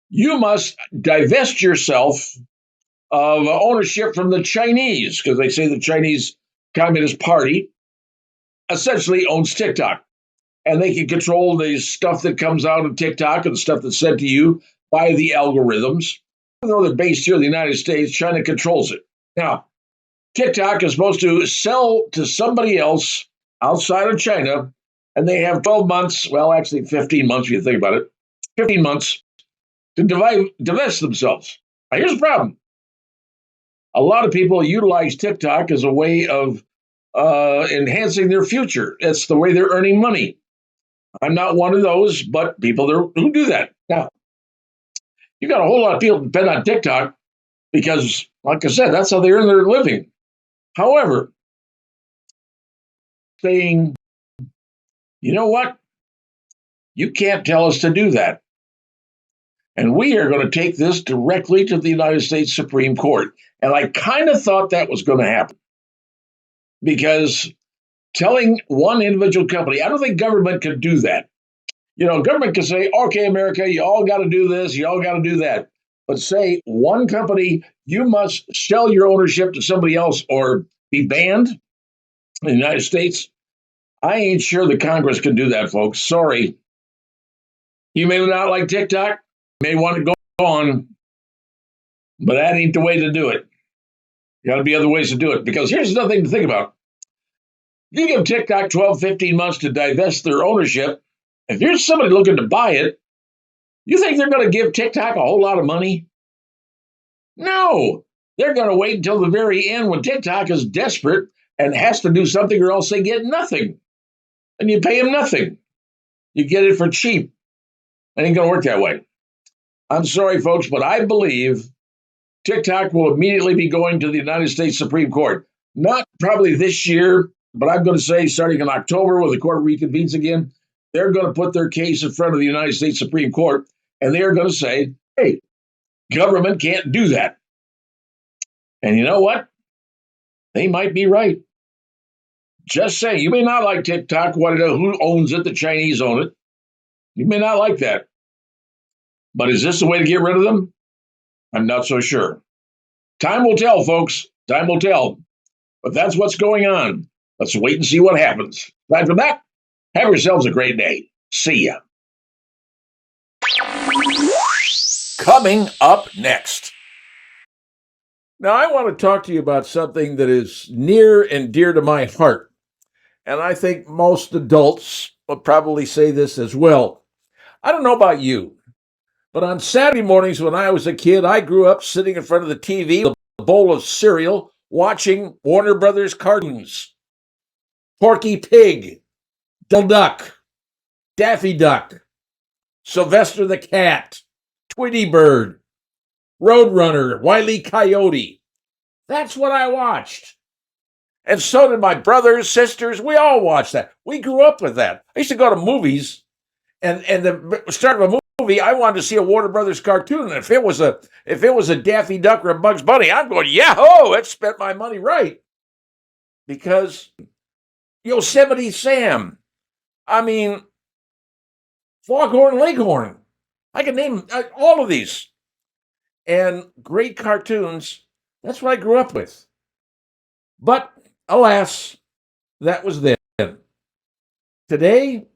you must divest yourself of ownership from the Chinese, because they say the Chinese Communist Party essentially owns TikTok. And they can control the stuff that comes out of TikTok and the stuff that's sent to you by the algorithms. Even though they're based here in the United States, China controls it. Now, TikTok is supposed to sell to somebody else outside of China, and they have 12 months, well, actually 15 months if you think about it, 15 months to divest themselves. Now, here's the problem. A lot of people utilize TikTok as a way of enhancing their future. It's the way they're earning money. I'm not one of those, but people who do that. Now, you got a whole lot of people depend on TikTok because, like I said, that's how they earn their living. However, saying, you know what? You can't tell us to do that. And we are going to take this directly to the United States Supreme Court. And I kind of thought that was going to happen. Because telling one individual company, I don't think government could do that. Government can say, okay, America, you all got to do this, you all got to do that. But say one company, you must sell your ownership to somebody else or be banned in the United States. I ain't sure the Congress can do that, folks. Sorry. You may not like TikTok, may want to go on, but that ain't the way to do it. Got to be other ways to do it. Because here's another thing to think about. You give TikTok 12, 15 months to divest their ownership. If you're somebody looking to buy it, you think they're going to give TikTok a whole lot of money? No. They're going to wait until the very end when TikTok is desperate and has to do something or else they get nothing. And you pay them nothing. You get it for cheap. It ain't going to work that way. I'm sorry, folks, but I believe TikTok will immediately be going to the United States Supreme Court. Not probably this year, but I'm going to say starting in October when the court reconvenes again, they're going to put their case in front of the United States Supreme Court, and they are going to say, hey, government can't do that. And you know what? They might be right. Just saying, you may not like TikTok, who owns it, the Chinese own it. You may not like that. But is this the way to get rid of them? I'm not so sure. Time will tell, folks. Time will tell. But that's what's going on. Let's wait and see what happens. Aside from that, have yourselves a great day. See ya. Coming up next. Now, I want to talk to you about something that is near and dear to my heart. And I think most adults would probably say this as well. I don't know about you, but on Saturday mornings when I was a kid, I grew up sitting in front of the TV with a bowl of cereal, watching Warner Brothers cartoons. Porky Pig, Donald Duck, Daffy Duck, Sylvester the Cat, Tweety Bird, Roadrunner, Wile E. Coyote. That's what I watched. And so did my brothers, sisters. We all watched that. We grew up with that. I used to go to movies, and the start of a movie, I wanted to see a Warner Brothers cartoon. And if it was a Daffy Duck or a Bugs Bunny, I'm going, yahoo! It spent my money right. Because Yosemite Sam, I mean, Foghorn Leghorn. I can name all of these. And great cartoons. That's what I grew up with. But alas, that was then. Today,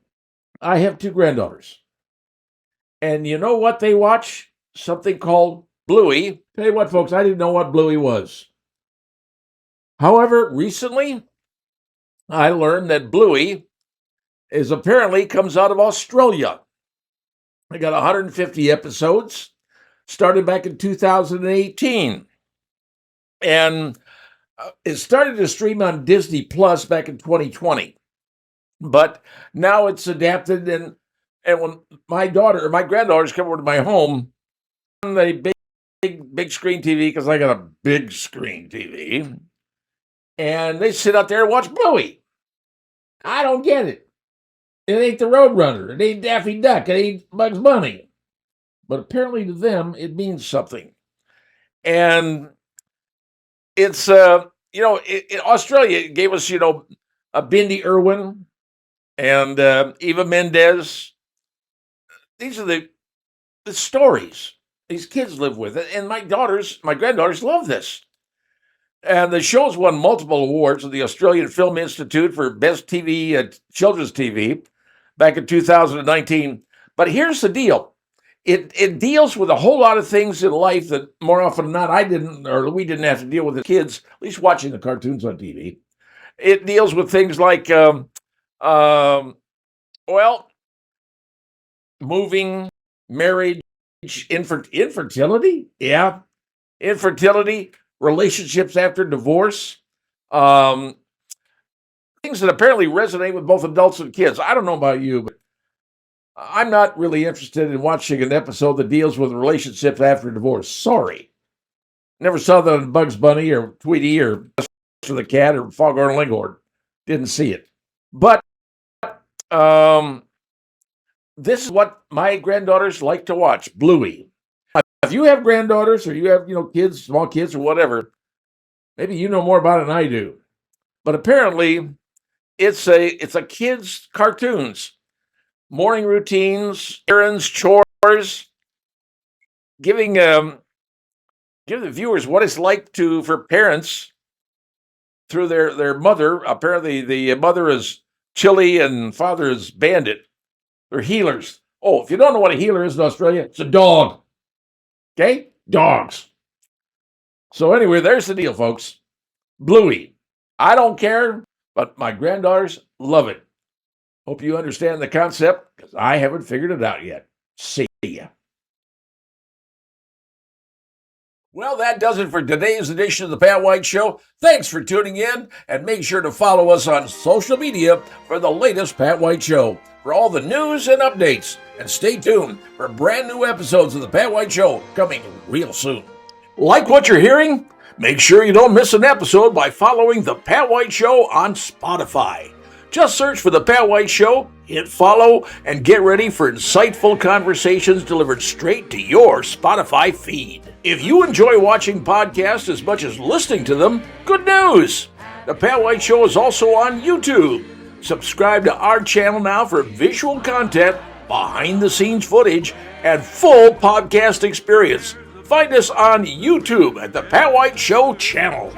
I have two granddaughters. And you know what they watch? Something called Bluey. Tell you what, folks, I didn't know what Bluey was. However, recently, I learned that Bluey apparently comes out of Australia. I got 150 episodes, started back in 2018. And it started to stream on Disney Plus back in 2020. But now it's adapted, and when my granddaughters come over to my home on a big screen TV, because I got a big screen TV, and they sit out there and watch Bluey. I don't get it. It ain't the Roadrunner. It ain't Daffy Duck. It ain't Bugs Bunny. But apparently to them, it means something. And it's, in Australia, it gave us, a Bindi Irwin and Eva Mendes. These are the stories these kids live with. And my granddaughters love this. And the show's won multiple awards at the Australian Film Institute for Best TV, Children's TV, back in 2019. But here's the deal. It deals with a whole lot of things in life that more often than not we didn't have to deal with as kids, at least watching the cartoons on TV. It deals with things like, moving, marriage, infertility. Yeah. Infertility, relationships after divorce, things that apparently resonate with both adults and kids. I don't know about you, but I'm not really interested in watching an episode that deals with relationships after divorce. Sorry. Never saw that on Bugs Bunny or Tweety or the Cat or Foghorn Leghorn. Didn't see it. But this is what my granddaughters like to watch, Bluey. If you have granddaughters or you have, kids, small kids or whatever, maybe you know more about it than I do. But apparently it's a kids' cartoons. Morning routines, errands, chores, giving the viewers what it's like for parents through their mother. Apparently, the mother is Chili and father is Bandit. They're healers. Oh, if you don't know what a healer is in Australia, it's a dog. Okay? Dogs. So anyway, there's the deal, folks. Bluey. I don't care, but my granddaughters love it. Hope you understand the concept, because I haven't figured it out yet. See ya. Well, that does it for today's edition of the Pat White Show. Thanks for tuning in, and make sure to follow us on social media for the latest Pat White Show for all the news and updates. And stay tuned for brand new episodes of the Pat White Show coming real soon. Like what you're hearing? Make sure you don't miss an episode by following the Pat White Show on Spotify. Just search for The Pat White Show, hit follow, and get ready for insightful conversations delivered straight to your Spotify feed. If you enjoy watching podcasts as much as listening to them, good news! The Pat White Show is also on YouTube. Subscribe to our channel now for visual content, behind-the-scenes footage, and full podcast experience. Find us on YouTube at The Pat White Show channel.